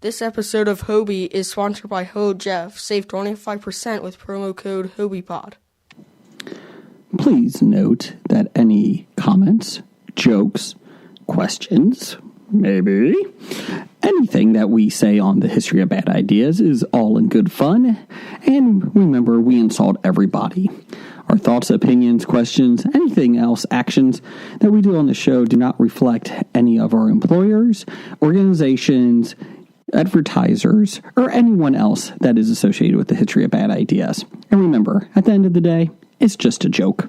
This episode of Hobie is sponsored by Ho Jeff. Save 25% with promo code HobiePod. Please note that any comments, jokes, questions, maybe anything that we say on the History of Bad Ideas is all in good fun. And remember, we insult everybody. Our thoughts, opinions, questions, anything else, actions that we do on the show do not reflect any of our employers, organizations, advertisers, or anyone else that is associated with the History of Bad Ideas. And remember, at the end of the day, it's just a joke.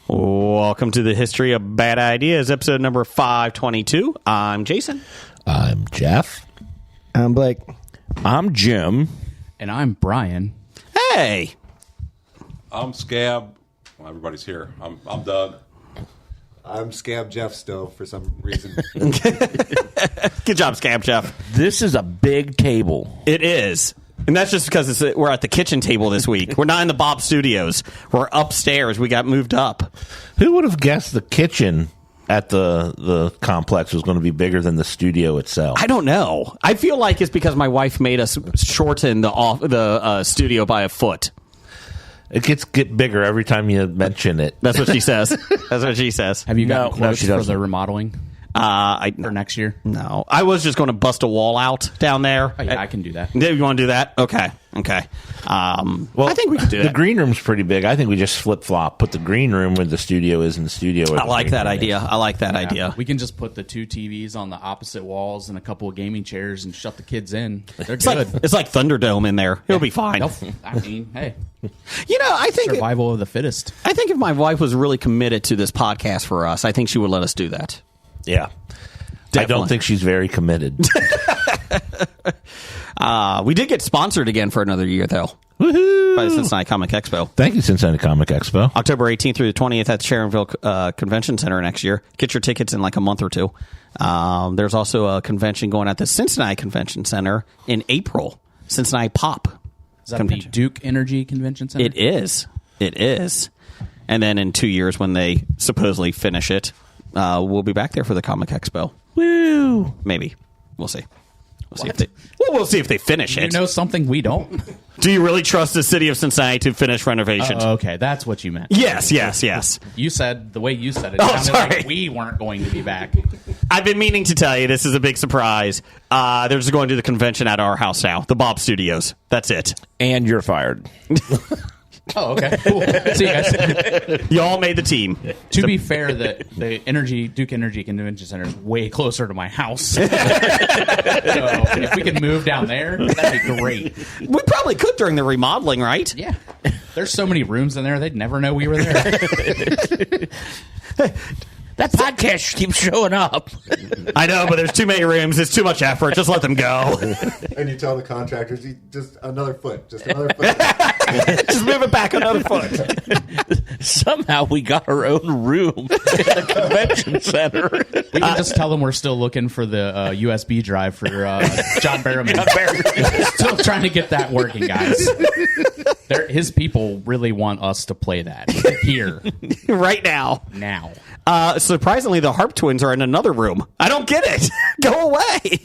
Welcome to the History of Bad Ideas, episode number 522. I'm Jason. I'm Jeff. I'm Blake. I'm Jim. And I'm Brian. Hey. I'm Scab. Well, everybody's here. I'm Doug. I'm Scab Jeff still, for some reason. Good job, Scab Jeff. This is a big table. It is. And that's just because we're at the kitchen table this week. We're not in the Bob Studios. We're upstairs. We got moved up. Who would have guessed the kitchen at the complex was going to be bigger than the studio itself? I don't know. I feel like it's because my wife made us shorten the studio by a foot. It get bigger every time you mention it. That's what she says. That's what she says. Have you gotten quotes she for doesn't. the remodeling for next year? No. I was just going to bust a wall out down there. Oh, yeah, I can do that. You want to do that? Okay. Well, I think we can do The that. green room's pretty big. I think we just flip-flop. Put the green room where the studio is and the studio where I like that idea. I like that Yeah, idea. we can just put the two TVs on the opposite walls and a couple of gaming chairs and shut the kids in. They're It's good. like Thunderdome in there. It'll be fine. I mean, hey, You know, I think survival of the fittest. I think if my wife was really committed to this podcast for us, I think she would let us do that. Yeah. Definitely. I don't think she's very committed. We did get sponsored again for another year, though. Woohoo! By the Cincinnati Comic Expo. Thank you, Cincinnati Comic Expo. October 18th through the 20th at the Sharonville Convention Center next year. Get your tickets in like a month or two. There's also a convention going at the Cincinnati Convention Center in April. Cincinnati Pop. Is that Convention. the Duke Energy Convention Center? It is. It is. And then in 2 years, when they supposedly finish it, we'll be back there for the Comic Expo. Woo! Maybe. We'll see. We'll see if they finish You it. know something we don't? Do you really trust the city of Cincinnati to finish renovations? Okay, that's what you meant. Yes. You said, the way you said it, Oh, sounded sorry. like we weren't going to be back. I've been meaning to tell you, this is a big surprise. They're just going to the convention at our house now, the Bob Studios. That's it. And you're fired. Oh, okay. Cool. See you guys. Y'all made the team. To be fair, the Duke Energy Convention Center is way closer to my house. So if we could move down there, that'd be great. We probably could during the remodeling, right? Yeah. There's so many rooms in there, they'd never know we were there. That podcast keeps showing up. I know, but there's too many rooms. It's too much effort. Just let them go. And you tell the contractors, just another foot, just another foot. Just move it back another foot. Somehow we got our own room in the convention center. We can just tell them we're still looking for the USB drive for John Barrowman. Still trying to get that working, guys. His people really want us to play that here. Right now. Now. Surprisingly, the Harp Twins are in another room. I don't get it. Go away.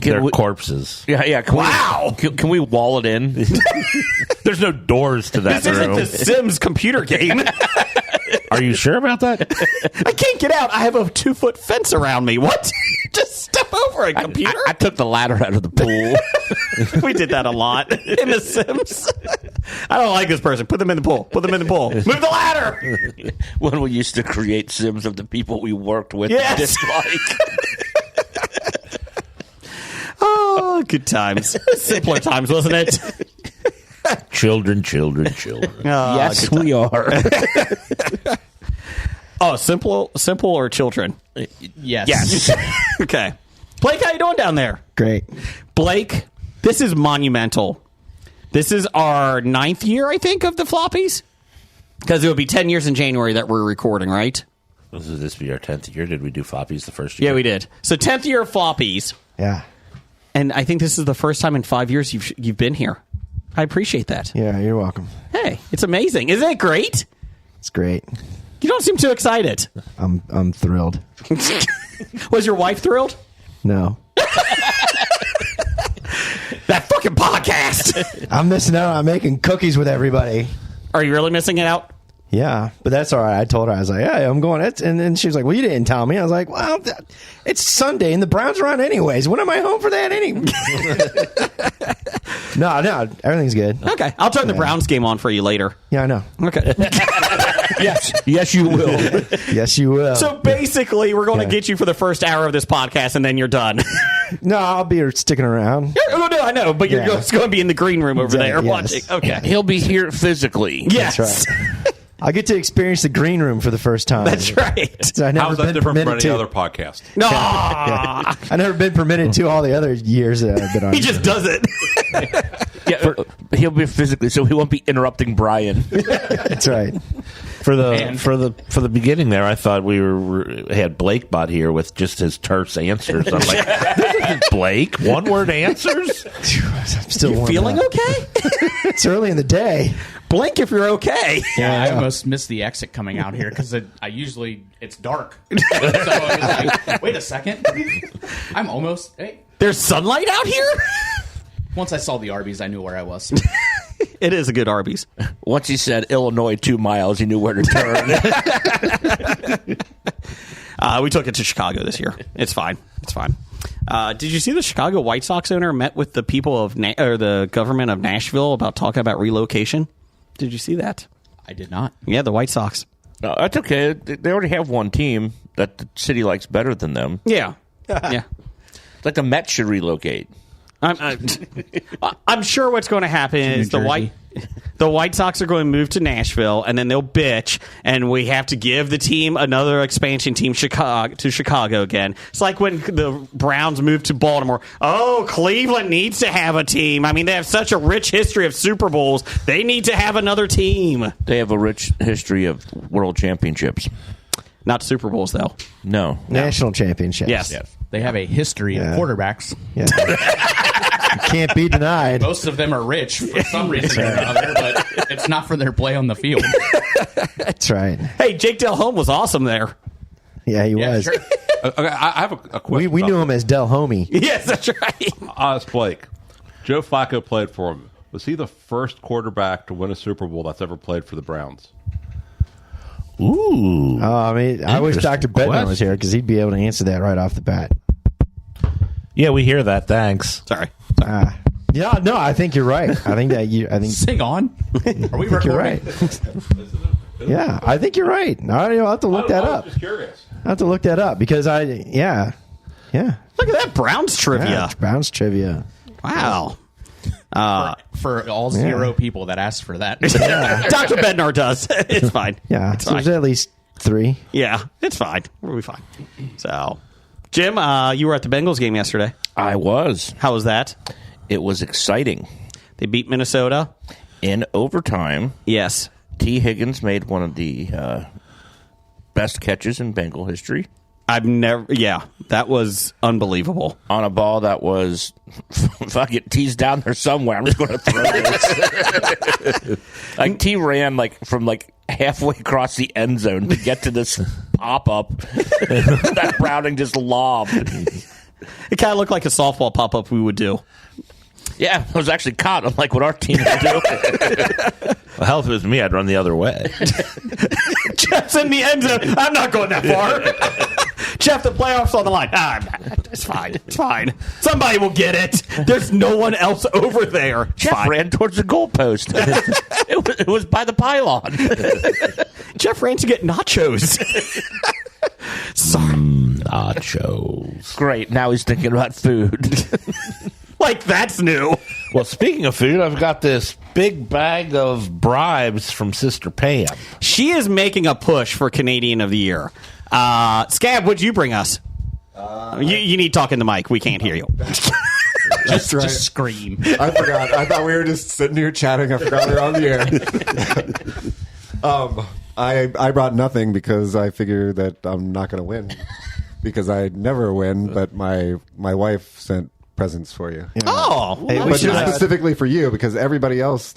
They're corpses. Yeah. Wow. Can we wall it in? There's no doors to that This isn't room. the Sims computer game. Are you sure about that? I can't get out. I have a 2-foot fence around me. What? Just step over it, computer. I took the ladder out of the pool. We did that a lot in The Sims. I don't like this person. Put them in the pool. Put them in the pool. Move the ladder. When we used to create Sims of the people we worked with. Yes. Dislike. Oh, good times. Simpler times, wasn't it? Children. Yes, we are. Oh, simple or children? Yes. Okay. Blake, how you doing down there? Great. Blake, this is monumental. This is our 9th year, I think, of the floppies. Because it would be 10 years in January that we're recording, right? Will this be our 10th year? Did we do floppies the first year? Yeah, we did. So 10th year of floppies. Yeah. And I think this is the first time in 5 years you've been here. I appreciate that. Yeah, you're welcome. Hey, it's amazing. Isn't it great? It's great. You don't seem too excited. I'm thrilled. Was your wife thrilled? No. That fucking podcast. I'm missing out on making cookies with everybody. Are you really missing it out? Yeah, but that's all right. I told her, I was like, yeah, I'm going. And then she was like, well, you didn't tell me. I was like, well, it's Sunday and the Browns are on anyways. When am I home for that anyway? No, everything's good. Okay. I'll turn the Browns game on for you later. Yeah, I know. Okay. Yes, you will. Yes, you will. So basically, we're going to get you for the first hour of this podcast, and then you're done. No, I'll be sticking around. Oh, no, I know, but you're just going to be in the green room over there Yes. watching. Okay. He'll be here physically. Yes. That's right. I get to experience the green room for the first time. That's right. So I've never How's that been different from permitted any to. other podcast? No. I've never been permitted to all the other years that I've been on. He just does it. Yeah, he'll be physically, so he won't be interrupting Brian. That's right. For the beginning there, I thought we had Blake bot here with just his terse answers. I'm like, this isn't Blake. One word answers. I'm still warming Feeling up. okay? It's early in the day. Blink if you're okay. Yeah, I almost missed the exit coming out here because it's dark. So I was like, wait a second. I'm almost. Hey. There's sunlight out here? Once I saw the Arby's, I knew where I was. It is a good Arby's. Once he said Illinois 2 miles, he knew where to turn. We took it to Chicago this year. It's fine. It's fine. Did you see the Chicago White Sox owner met with the people of or the government of Nashville about talking about relocation? Did you see that? I did not. Yeah, the White Sox. No, that's okay. They already have one team that the city likes better than them. Yeah. Yeah. It's like the Mets should relocate. I'm sure what's going to happen is the White Sox are going to move to Nashville, and then they'll bitch, and we have to give the team another expansion team to Chicago again. It's like when the Browns moved to Baltimore. Oh, Cleveland needs to have a team. I mean, they have such a rich history of Super Bowls. They need to have another team. They have a rich history of world championships. Not Super Bowls, though. No. National championships. Yes. They have a history of quarterbacks. Yeah. Can't be denied. Most of them are rich for some reason or another, but it's not for their play on the field. That's right. Hey, Jake Delhomme was awesome there. Yeah, he was. Sure. Okay, I have a question. We knew him as Del Homie. Yes, that's right. It's Blake. Joe Flacco played for him. Was he the first quarterback to win a Super Bowl that's ever played for the Browns? Ooh. I mean, I wish Dr. Interesting Bednar was question. here because he'd be able to answer that right off the bat. Yeah, we hear that. Thanks. Sorry. Yeah, no, I think you're right. I think Sing on. Are we recording? you're right. Yeah, I think you're right. I'll have to look that I up. was just curious. I have to look that up because yeah. Look at that Browns trivia. Yeah, it's Browns trivia. Wow. For all zero people that asked for that. Dr. Bednar does. It's fine. Yeah, It's so fine. there's at least 3. Yeah, it's fine. We'll be fine. So, Jim, you were at the Bengals game yesterday. I was. How was that? It was exciting. They beat Minnesota. In overtime, Yes. T. Higgins made one of the best catches in Bengal history Yeah, that was unbelievable. on a ball that was fuck it. T's down there somewhere. I'm just going to throw this. Like T ran from halfway across the end zone to get to this pop up that Browning just lobbed. It kind of looked like a softball pop up we would do. Yeah, I was actually caught, unlike what our team is doing. Well, hell, if it was me, I'd run the other way. Jeff's in the end zone. I'm not going that far. Jeff, the playoffs on the line. It's fine. It's fine. Somebody will get it. There's no one else over there. Jeff ran towards the goalpost. It was by the pylon. Jeff ran to get nachos. Sorry. Nachos. Great. Now he's thinking about food. Like, that's new. Well, speaking of food, I've got this big bag of bribes from Sister Pam. She is making a push for Canadian of the Year. Scab, what'd you bring us? You need to talk in the mic. We can't hear you. That's right. Just scream. I forgot. I thought we were just sitting here chatting. I forgot we were on the air. I brought nothing because I figure that I'm not going to win because I never win. But my wife sent presents for you. Oh, Hey, But just specifically for you because everybody else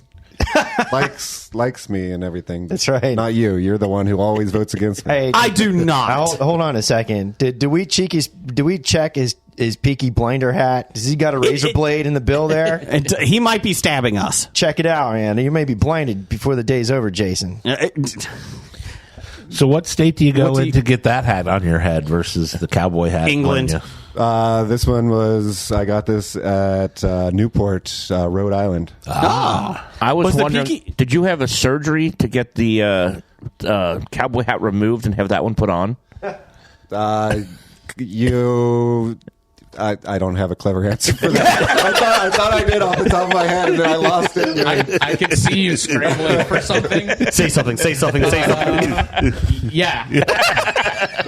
likes me and everything. That's right. Not you. You're the one who always votes against me. Hey, I do not. hold on a second. Do we check his Peaky Blinder hat? Does he got a razor blade in the bill there? And he might be stabbing us. Check it out, man. You may be blinded before the day's over, Jason. So what state do you go in to get that hat on your head versus the cowboy hat? England. on you? This one was I got this at Newport, Rhode Island. I was Was the wondering, Peaky- did you have a surgery to get the cowboy hat removed and have that one put on? I don't have a clever answer for that. I thought I did off the top of my head, and then I lost it. I can see you scrambling for something. Say something. Yeah.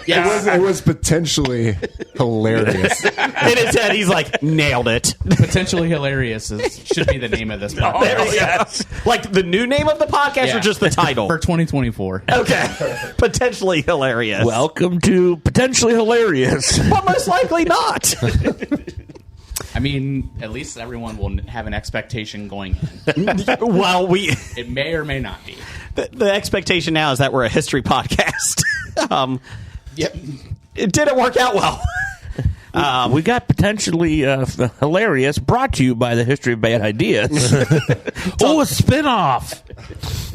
It was potentially hilarious. In his head, he's like, nailed it. Potentially hilarious should be the name of this podcast. Yes. Like the new name of the podcast or just the title? For 2024. Okay. Potentially hilarious. Welcome to Potentially Hilarious. But most likely not. I mean, at least everyone will have an expectation going in. Well, It may or may not be. the expectation now is that we're a history podcast. Yep. It didn't work out well. We got Potentially Hilarious brought to you by the History of Bad Ideas. Oh, a spinoff.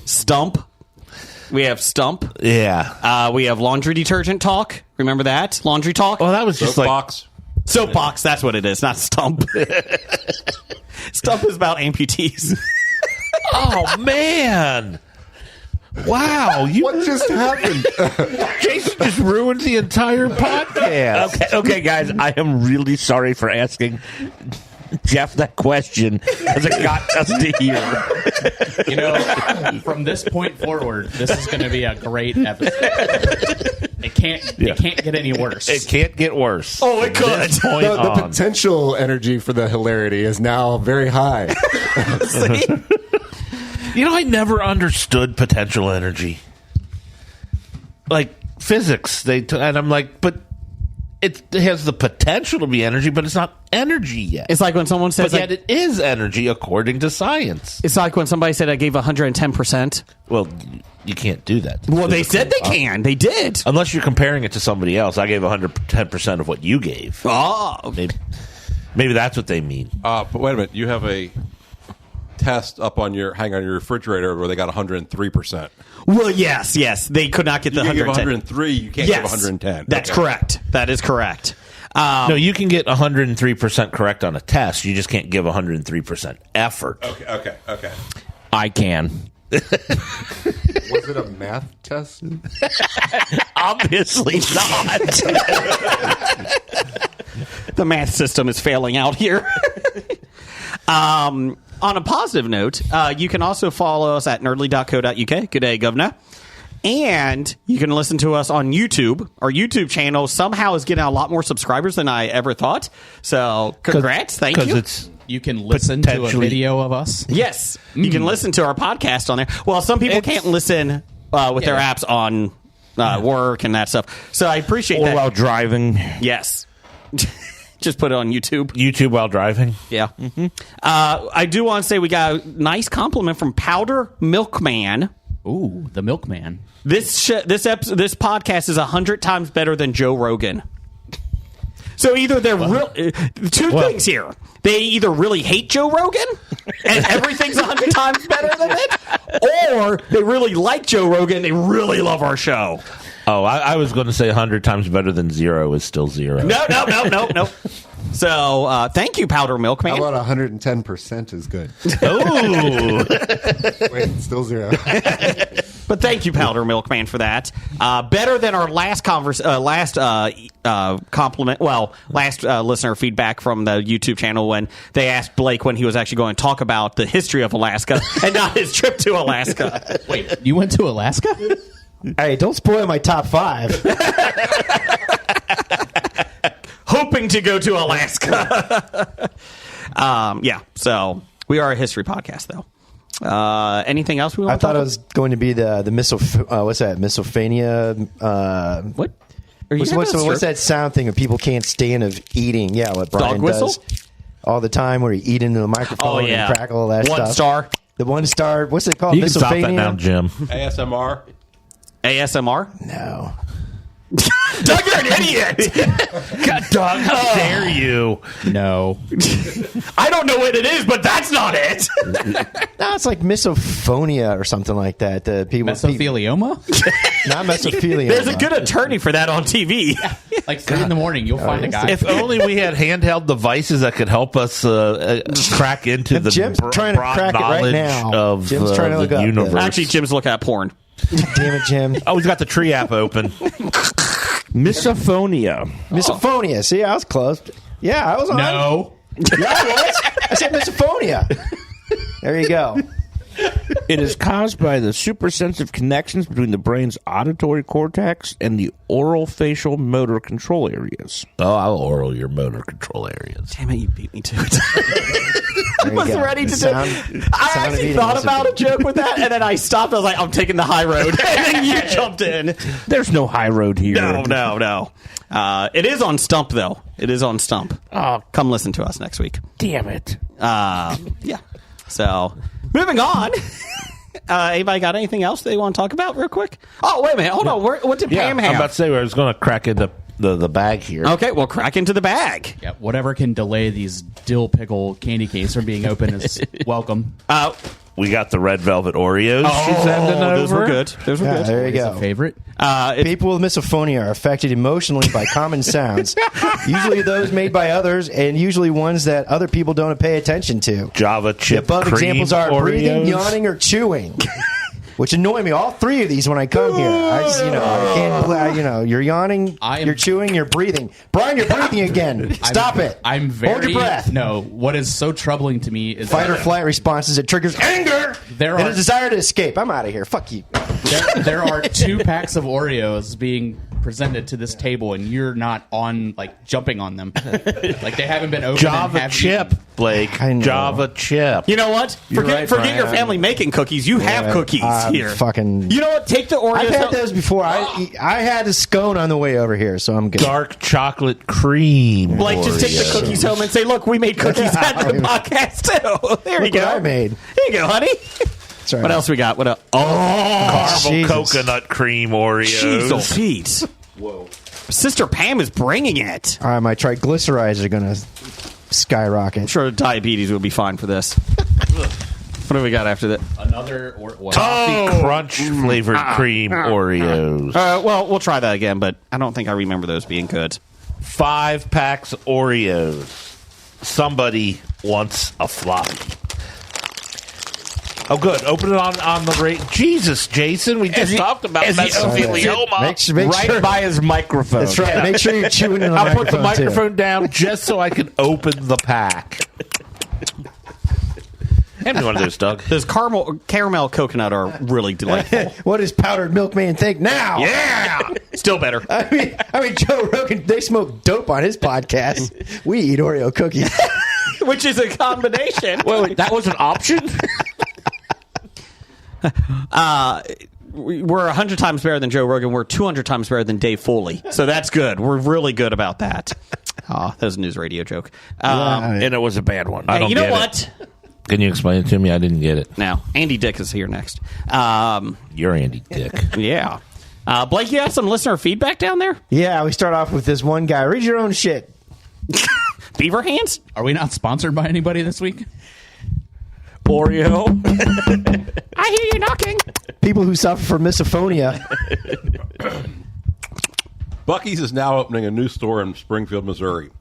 Stump. We have Stump. Yeah. We have laundry detergent talk. Remember that? Laundry talk? Oh, that was just Soapbox. Soapbox, that's what it is, not Stump. Stump is about amputees. oh, man. Wow. What just happened? Jason just ruined the entire podcast. Okay, guys, I am really sorry for asking Jeff that question because it got us to here. You know, from this point forward, this is going to be a great episode. It can't get any worse. It can't get worse. Oh, it could. The potential energy for the hilarity is now very high. See? You know, I never understood potential energy. Like physics, and I'm like, but it has the potential to be energy, but it's not energy yet. It's like when someone says, but yet it is energy according to science. it's like when somebody said I gave 110%. Well, you can't do that. Well, they said they can. They did. Unless you're comparing it to somebody else. I gave 110% of what you gave. Oh. Maybe that's what they mean. But wait a minute. You have a test hang on your refrigerator where they got 103%. Well, yes. They could not get the You can give 110. 103. You can't give 110. That's Okay. correct. That is correct. No, you can get 103% correct on a test. You just can't give 103% effort. Okay. I can. Was it a math test? Obviously not. The math system is failing out here. On a positive note, you can also follow us at nerdly.co.uk. Good day, governor. And you can listen to us on YouTube. Our YouTube channel somehow is getting a lot more subscribers than I ever thought. So, congrats. Thank you. Because You can listen to a Potentially. video of us. Yes. You can listen to our podcast on there. Well, some people can't listen with their apps on work and that stuff. So I appreciate that. Or while driving. Yes. Just put it on YouTube. YouTube while driving. Yeah. I do want to say we got a nice compliment from Powder Milkman. Ooh, the milkman. This podcast is 100 times better than Joe Rogan. So either they're two things here. They either really hate Joe Rogan and everything's 100 times better than it, or they really like Joe Rogan and they really love our show. Oh, I was going to say 100 times better than 0 is still 0. No. So thank you, Powder Milkman. How about 110% is good? Oh. Wait, still 0. But thank you, Powder Milkman, for that. Better than our last compliment. Well, last listener feedback from the YouTube channel when they asked Blake when he was actually going to talk about the history of Alaska and not his trip to Alaska. Wait, you went to Alaska? Hey, don't spoil my top 5. Hoping to go to Alaska. So we are a history podcast, though. Anything else we want to talk about? I thought it was going to be the what's that? Misophania. What? What's that sound thing that people can't stand of eating? Yeah, what Brian Dog whistle? does all the time, where he eat into the microphone and crackle all that stuff. 1 star. The 1 star. What's it called? You can stop that Misophania? now, Jim. ASMR? No. Doug, you're an idiot. God, Doug, how dare you? No. I don't know what it is, but that's not it. No, it's like misophonia or something like that. Mesothelioma? Not mesophilia. There's a good attorney for that on TV. Like 3 in the morning, you'll find a guy. If only we had handheld devices that could help us crack into the Jim's trying to broad crack it right knowledge now. of Jim's trying to look the up universe. Actually, Jim's looking at porn. Damn it, Jim. Oh, he's got the tree app open. Misophonia. Misophonia. See, I was close. Yeah, I was on. No. Yeah, I was. I said misophonia. There you go. It is caused by the supersensitive connections between the brain's auditory cortex and the oral facial motor control areas. Oh, I'll oral your motor control areas. Damn it, you beat me to it. I was go. ready The to sound- do I sound of actually eating thought must about have a joke with that, and then I stopped. I was like, I'm taking the high road. And then you jumped in. There's no high road here. No. It is on Stump, though. It is on Stump. Oh, Come listen to us next week. damn it. Yeah. So, moving on. Anybody got anything else they want to talk about real quick? Oh, wait a minute. Hold on. What did Pam have? I'm about to say I was going to crack into the bag here. Okay, well, crack into the bag. Yeah, whatever can delay these dill pickle candy canes from being open is welcome. We got the red velvet Oreos she's sending over. Those were good. Those were good. There you Is go. a favorite? People with misophonia are affected emotionally by common sounds, usually those made by others, and usually ones that other people don't pay attention to. Java The chip above cream examples are Oreos. breathing, yawning, or chewing, which annoy me. All 3 of these when I come here. I just, I can't. You're yawning, you're chewing, you're breathing. Brian, you're breathing again. Stop it. I'm very. Hold your breath. No, what is so troubling to me is Fight or flight responses. It triggers anger and a desire to escape. I'm out of here. Fuck you. There are 2 packs of Oreos being presented to this table, and you're not on jumping on them. Like they haven't been opened. Java chip, Blake. I know. Java chip. You know what? Forget your family making cookies. You have cookies here. Fucking. You know what? Take the Oreos. I've had those before. I had a scone on the way over here, so I'm good. Dark chocolate cream. Blake, just take the Oreos. cookies home and say, "Look, we made cookies at the podcast too." There you Look go. what I made. There you go, honey. Sorry. What else we got? What else? Caramel Jesus. coconut cream Oreos. Jeez, Pete. Whoa. Sister Pam is bringing it. All right, my triglycerides are going to skyrocket. I'm sure diabetes will be fine for this. What do we got after that? Another Toffee crunch flavored cream Oreos. Well, we'll try that again, but I don't think I remember those being good. 5 packs Oreos. Somebody wants a floppy. Oh, good. Open it on the rate. Jesus, Jason, we just talked about mesothelioma Make Right sure. by his microphone. That's right. Make sure you're chewing in the I'll put the microphone, too. microphone down just so I can open the pack. Hand me one of those, Doug. Those caramel coconut are really delightful. What does powdered milkman think now? Yeah, still better. I mean, Joe Rogan, they smoke dope on his podcast. We eat Oreo cookies. Which is a combination. Wait, that was an option? We're 100 times better than Joe Rogan. We're 200 times better than Dave Foley. So that's good. We're really good about that. That was a news radio joke. And it was a bad one. I don't you know get what? it. Can you explain it to me? I didn't get it. Now, Andy Dick is here next. You're Andy Dick. Yeah. Blake, you have some listener feedback down there? Yeah, we start off with this one guy. Read your own shit. Beaver hands? Are we not sponsored by anybody this week? Oreo. I hear you knocking. People who suffer from misophonia. Buc-ee's is now opening a new store in Springfield, Missouri.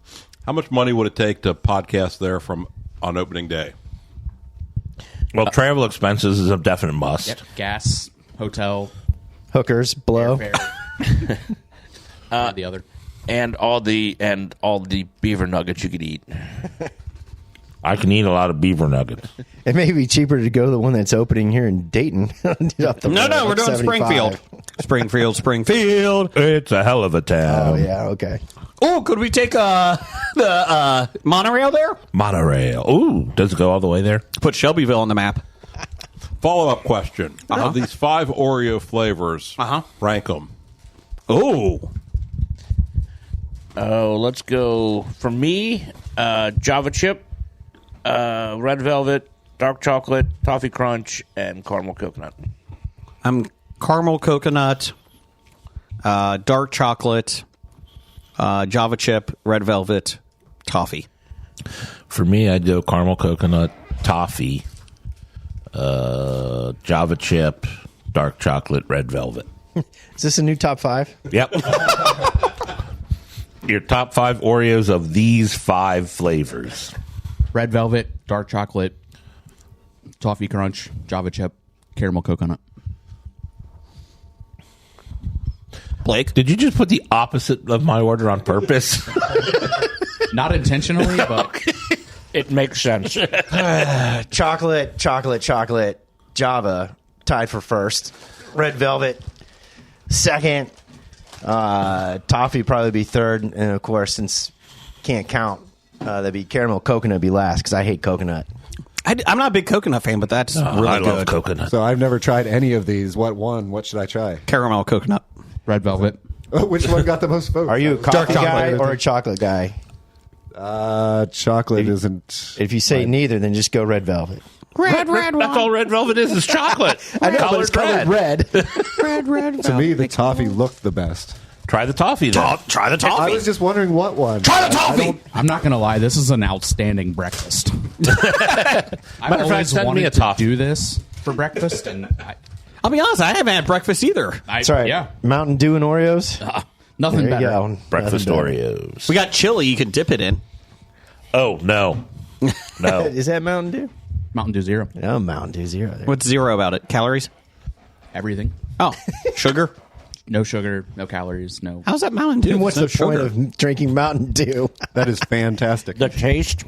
How much money would it take to podcast there on opening day? Well, travel expenses is a definite must. Yep. Gas, hotel, Hookers, blow. airfare. The other. and all the beaver nuggets you could eat. I can eat a lot of beaver nuggets. It may be cheaper to go to the one that's opening here in Dayton. No, we're doing 75. Springfield. It's a hell of a town. Oh, yeah, okay. Oh, could we take the monorail there? Monorail. Ooh, does it go all the way there? Put Shelbyville on the map. Follow-up question. Of these 5 Oreo flavors, rank them. Oh, Let's go. For me, Java chip, red velvet, dark chocolate, toffee crunch, and caramel coconut. I'm caramel coconut, dark chocolate, Java chip, red velvet, toffee. For me, I'd go caramel coconut, toffee, Java chip, dark chocolate, red velvet. Is this a new top 5? Yep. Your top 5 Oreos of these 5 flavors. Red velvet, dark chocolate, toffee crunch, Java chip, caramel coconut. Blake, did you just put the opposite of my order on purpose? Not intentionally, but it makes sense. Chocolate, Java, tied for first. Red velvet, second. Toffee probably be third. And, of course, since can't count, that'd be caramel coconut be last because I hate coconut. I'm not a big coconut fan, but that's really I good. love coconut. So I've never tried any of these. What one? What should I try? Caramel coconut. red velvet. Which one got the most votes? Are you a coffee guy or a chocolate guy? Chocolate isn't. If you say neither, then just go red velvet. Red. That's all red velvet is chocolate. I know, but it's colored red. red. To me, the toffee looked the best. Try the toffee, then. Try the toffee. I was just wondering what one. Try the toffee. I'm not going to lie. This is an outstanding breakfast. I've fact, always send me wanted a to toffee. do this for breakfast, and I'll be honest, I haven't had breakfast either. That's right. Yeah, Mountain Dew and Oreos. nothing There you better. go. Breakfast Nothing better. Oreos. We got chili you could dip it in. Oh, no. No. Is that Mountain Dew? Mountain Dew Zero. Oh, Mountain Dew Zero. There. What's zero about it? Calories? Everything. Oh, sugar? No sugar, no calories, no. How's that Mountain Dew? And what's the There's no point sugar. of drinking Mountain Dew? That is fantastic. The taste.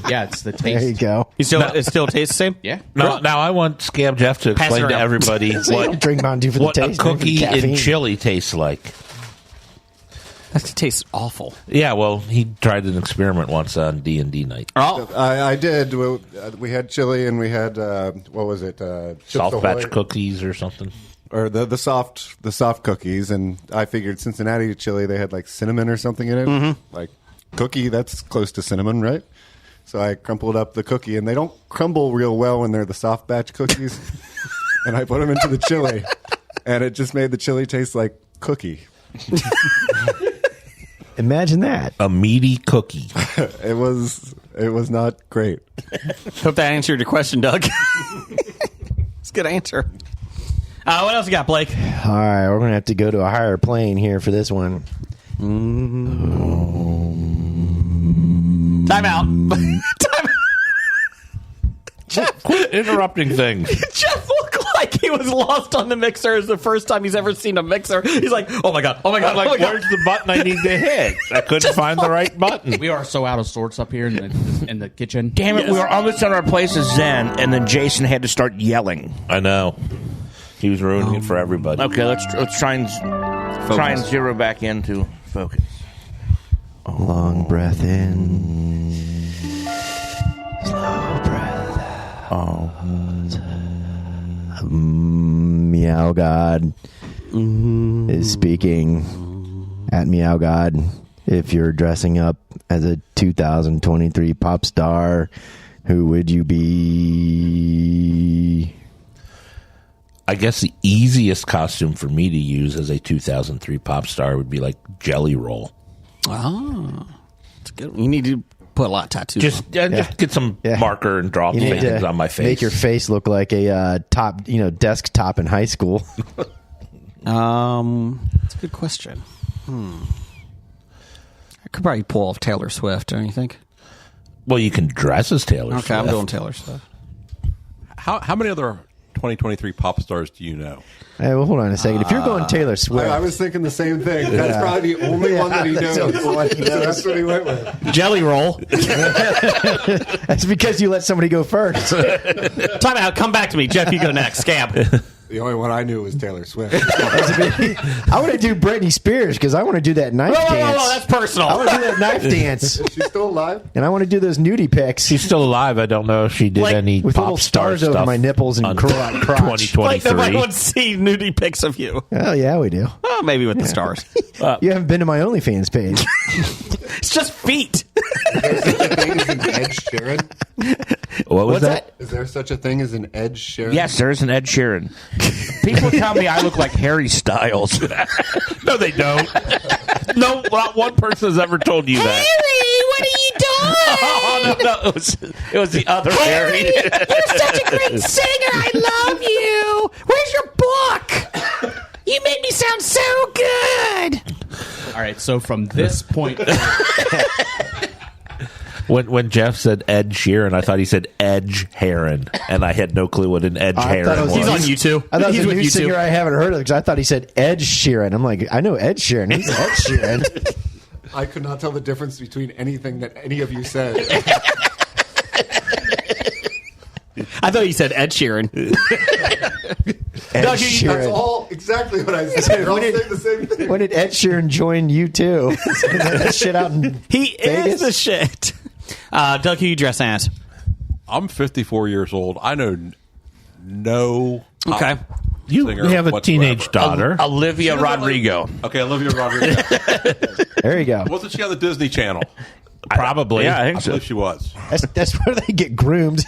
Yeah, it's the There you taste. go. It still tastes the same? Yeah. Now I want Scam Jeff to Pass it explain to around. everybody So you don't drink Mountain Dew for the what a taste. drink for the cookie in caffeine. chili tastes like. That tastes awful. Yeah, well, he tried an experiment once on D&D night. Oh, I did. We had chili and we had what was it? Chips Soft Ahoy, batch cookies or something. or the soft cookies. And I figured Cincinnati chili they had like cinnamon or something in it. Like cookie, that's close to cinnamon, right? So I crumpled up the cookie, and they don't crumble real well when they're the soft batch cookies. And I put them into the chili, and it just made the chili taste like cookie. Imagine that. A meaty cookie. It was not great. hope that answered your question, Doug. It's a good answer. What else you got, Blake? All right, we're going to have to go to a higher plane here for this one. Time out. Quit interrupting things. Jeff looked like he was lost on the mixer. It's the first time he's ever seen a mixer. He's like, oh my God. I'm like, where's the button I need to hit? I couldn't find the right button. We are so out of sorts up here in the kitchen. Damn it, we were almost at our place as Zen, and then Jason had to start yelling. I know. He was ruining it for everybody. Okay, let's try and zero back into focus. Long breath in. Slow breath out. Meow God is speaking at Meow God. If you're dressing up as a 2023 pop star, who would you be? I guess the easiest costume for me to use as a 2003 pop star would be like Jelly Roll. Oh. It's good. You need to put a lot of tattoos. Just get some marker and draw things on my face. Make your face look like a desktop in high school. That's a good question. I could probably pull off Taylor Swift, don't you think? Well, you can dress as Taylor Swift. Okay, I'm going Taylor Swift. How many other 2023 pop stars do you know? Hey, well, hold on a second. If you're going Taylor Swift, I was thinking the same thing. That's probably the only one that he knows. So that's what he went with. Jelly Roll. That's because you let somebody go first. Time out. Come back to me. Jeff, you go next. Scab. The only one I knew was Taylor Swift. I want to do Britney Spears because I want to do that knife dance. No, that's personal. I want to do that knife dance. Is she still alive? And I want to do those nudie pics. She's still alive. I don't know if she did any with pop little star stars over stuff my nipples and crotch. 2023. Like nobody wants to see nudie pics of you. Oh, yeah, we do. Oh, maybe with the stars. You haven't been to my OnlyFans page. It's just feet. Is there such a thing as an Ed Sheeran? What was that? Is there such a thing as an Ed Sheeran? Yes, there is an Ed Sheeran. People tell me I look like Harry Styles. No, they don't. No, not one person has ever told you that. Harry, what are you doing? Oh, no, it was the other Harry. You're such a great singer. I love you. Where's your book? You made me sound so good. All right, so from this point, When Jeff said Ed Sheeran, I thought he said Edge Heron, and I had no clue what an Edge Heron was. He's on YouTube. I thought He's it was a with new YouTube. singer I haven't heard of because I thought he said Ed Sheeran. I'm like, I know Ed Sheeran. Who's Ed Sheeran? I could not tell the difference between anything that any of you said. I thought you said Ed Sheeran. Ed That's Sheeran. all exactly what I said. You're all saying the same thing. When did Ed Sheeran join you too? That shit out in He Vegas? is the shit. Doug, who you dress as? I'm 54 years old. I know no pop Okay. You singer have a whatsoever. teenage daughter. Olivia She doesn't Rodrigo. Okay, Olivia Rodrigo. There you go. Wasn't she on the Disney Channel? Probably. Yeah, I I think so. believe she was. That's where they get groomed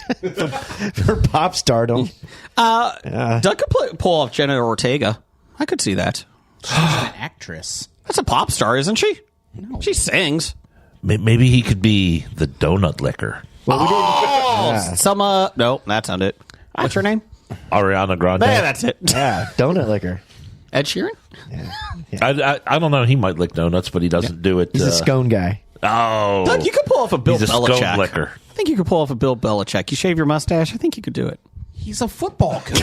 for pop stardom. Doug could pull off Jenna Ortega. I could see that. she's an actress. That's a pop star, isn't she? She sings. Maybe he could be the donut licker. No, that's not it. What's her name? Ariana Grande. Yeah, that's it. Yeah, donut liquor. Ed Sheeran? I don't know. He might lick donuts, but he doesn't do it. He's a scone guy. Oh. Doug, you could pull off a Bill He's a Belichick. scone licker. I think you could pull off a Bill Belichick. You shave your mustache. I think you could do it. He's a football coach.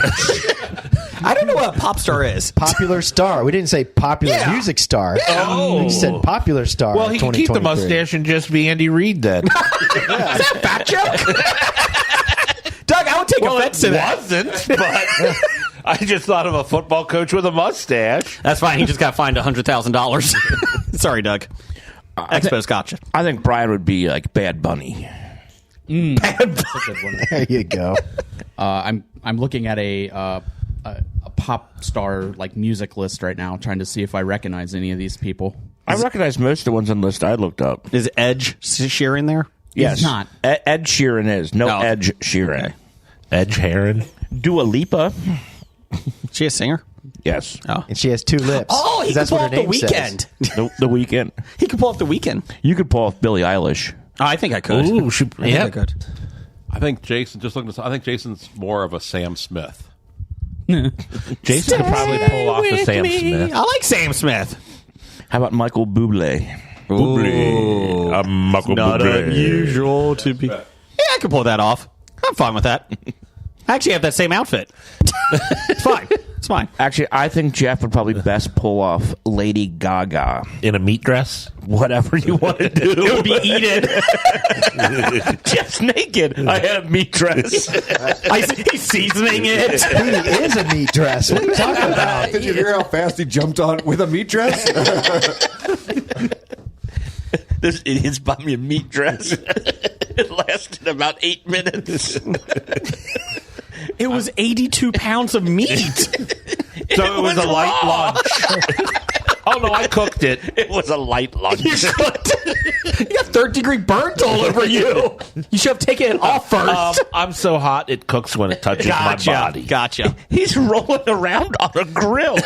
I don't know what a pop star is. Popular star. We didn't say popular Yeah. music star. Oh. We said popular star. Well, he can keep the 2023. mustache and just be Andy Reid then. Is that a fat joke? Doug, I would take offense to that. wasn't, but I just thought of a football coach with a mustache. That's fine. He just got fined $100,000. Sorry, Doug. Expos gotcha. I think Brian would be like Bad Bunny. There you go. I'm looking at a pop star like music list right now, trying to see if I recognize any of these people. I recognize most of the ones on the list I looked up. Is Edge Sheeran there? Yes, not. Ed Sheeran is. No, No. Edge Sheeran. Okay. Edge Heron. Dua Lipa. She a singer? Yes. Oh. And she has two lips. Oh, he 'Cause could that's pull what off her the name says. weekend. The Weeknd. He could pull off the weekend. You could pull off Billie Eilish. Oh, I think I could. Ooh, I think I could. I think Jason. Just looking. I think Jason's more of a Sam Smith. Jason could probably pull off the Sam Smith. I like Sam Smith. How about Michael Bublé? Ooh. I'm Michael Not Bublé. unusual to be. Yeah, I can pull that off. I'm fine with that. I actually have that same outfit. It's fine. It's fine. Actually, I think Jeff would probably best pull off Lady Gaga. In a meat dress? Whatever you want to do. It would be Eden. Jeff's naked. I had a meat dress. He's seasoning it. He is a meat dress. What are you talking about? Did you hear how fast he jumped on with a meat dress? This idiot's bought me a meat dress. It lasted about 8 minutes. It was 82 pounds of meat. So it was a light lunch. Oh, no, I cooked it. It was a light lunch. You got third-degree burns all over you. You should have taken it off first. I'm so hot it cooks when it touches my body. Gotcha. He's rolling around on a grill.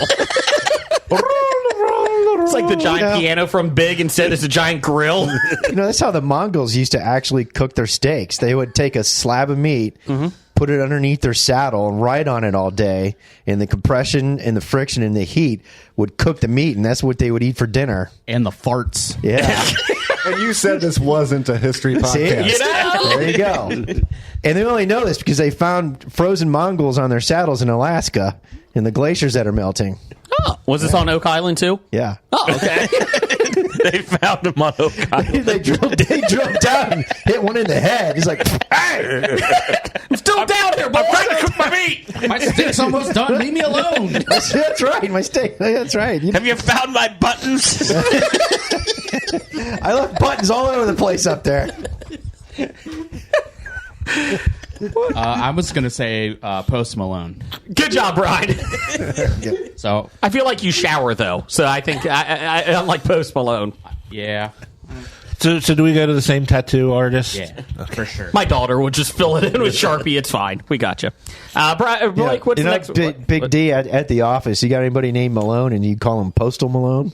It's like the giant piano from Big. Instead, it's a giant grill. That's how the Mongols used to actually cook their steaks. They would take a slab of meat, put it underneath their saddle, and ride on it all day. And the compression and the friction and the heat would cook the meat, and that's what they would eat for dinner. And the farts. Yeah. And you said this wasn't a history podcast. See? There you go. And they only know this because they found frozen Mongols on their saddles in Alaska in the glaciers that are melting. Oh, was this on Oak Island too? Yeah. Oh, okay. They found him on Oak Island. they drilled down and hit one in the head. He's like, hey! I'm still down here, but I'm trying to cook my meat. My steak's almost done. Leave me alone. That's right. My steak. That's right. Have you found my buttons? I left buttons all over the place up there. I was going to say Post Malone. Good job, Brian. So I feel like you shower though, so I think I'm like Post Malone. Yeah. So do we go to the same tattoo artist? Yeah, for sure. My daughter would just fill it in with Sharpie. It's fine. We got you. Blake, what's the next? Big D at the office. You got anybody named Malone, and you call him Postal Malone?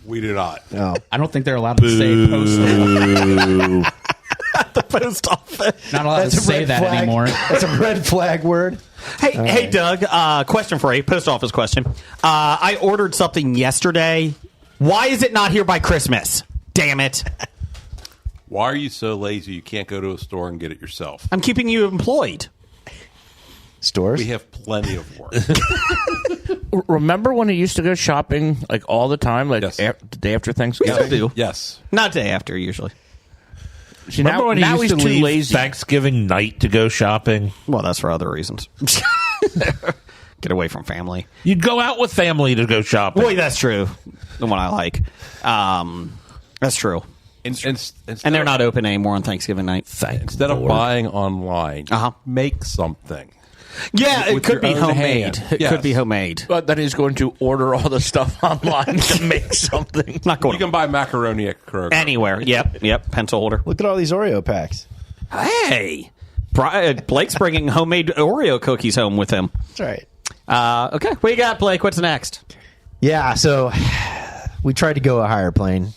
We do not. No. I don't think they're allowed to say Postal. At the post office. Not allowed to say that anymore. That's a red flag word. Hey, Doug. Question for you. Post office question. I ordered something yesterday. Why is it not here by Christmas? Damn it. Why are you so lazy you can't go to a store and get it yourself? I'm keeping you employed. Stores? We have plenty of work. Remember when it used to go shopping like all the time, like Yes. the day after Thanksgiving? Still do. Yes. Not day after, usually. See, Remember when he now used he's to too leave lazy. Thanksgiving night to go shopping? Well, that's for other reasons. Get away from family. You'd go out with family to go shopping. Boy, that's true. The one I like. That's true. And they're not open anymore on Thanksgiving night. Instead of buying online, make something. Yeah, it With could your be own homemade. hand. It Yes. could be homemade. But then he's going to order all the stuff online to make something. Not going You can buy macaroni at Kroger. anywhere. Yep. Pencil holder. Look at all these Oreo packs. Hey, Blake's bringing homemade Oreo cookies home with him. That's right. Okay, what you got, Blake? What's next? Yeah, so we tried to go a higher plane,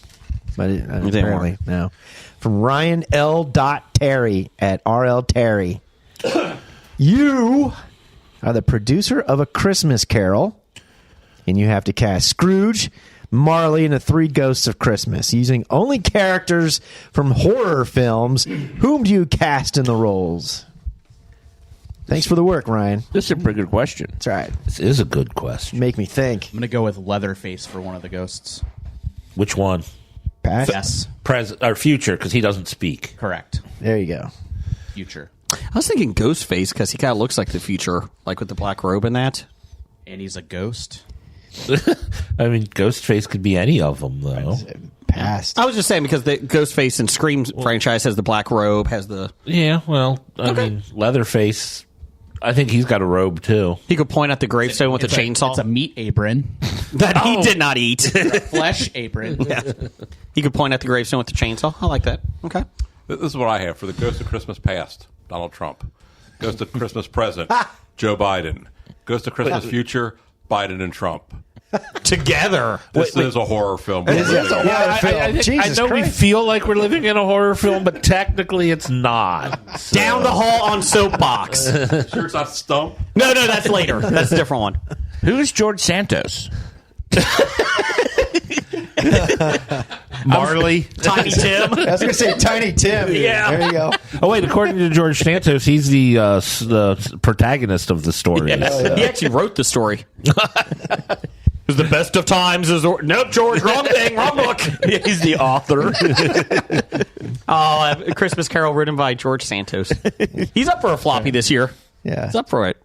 but didn't apparently work. no. From Ryan L. Terry at RL Terry. You are the producer of A Christmas Carol, and you have to cast Scrooge, Marley, and the Three Ghosts of Christmas using only characters from horror films. Whom do you cast in the roles? Thanks for the work, Ryan. This is a pretty good question. That's right. This is a good question. Make me think. I'm going to go with Leatherface for one of the ghosts. Which one? Past? Yes. Present or future? Because he doesn't speak. Correct. There you go. Future. I was thinking Ghostface because he kind of looks like the future, like with the black robe and that. And he's a ghost. I mean, Ghostface could be any of them, though. Past. I was just saying because the Ghostface and Scream franchise has the black robe, has the... Yeah, well, I mean, Leatherface, I think he's got a robe, too. He could point at the gravestone with a chainsaw. It's a meat apron. That he did not eat. Flesh apron. Yeah. He could point at the gravestone with the chainsaw. I like that. Okay. This is what I have for the Ghost of Christmas Past, Donald Trump. Ghost of Christmas Present, Joe Biden. Ghost of Christmas Future, Biden and Trump. Together. This is a horror film. That's a horror film. I Jesus know we Christ. feel like we're living in a horror film, but technically it's not. So. Down the hall on soapbox. Sure it's not Stump? No, that's later. That's a different one. Who's George Santos? Marley. Tiny Tim. I was going to say Tiny Tim. Yeah. There you go. Oh, wait, according to George Santos, he's the protagonist of the story. Yes. He actually wrote the story. It was the best of times. Nope, George, wrong thing, wrong book. He's the author. A Christmas Carol written by George Santos. He's up for a floppy this year. Yeah. He's up for it.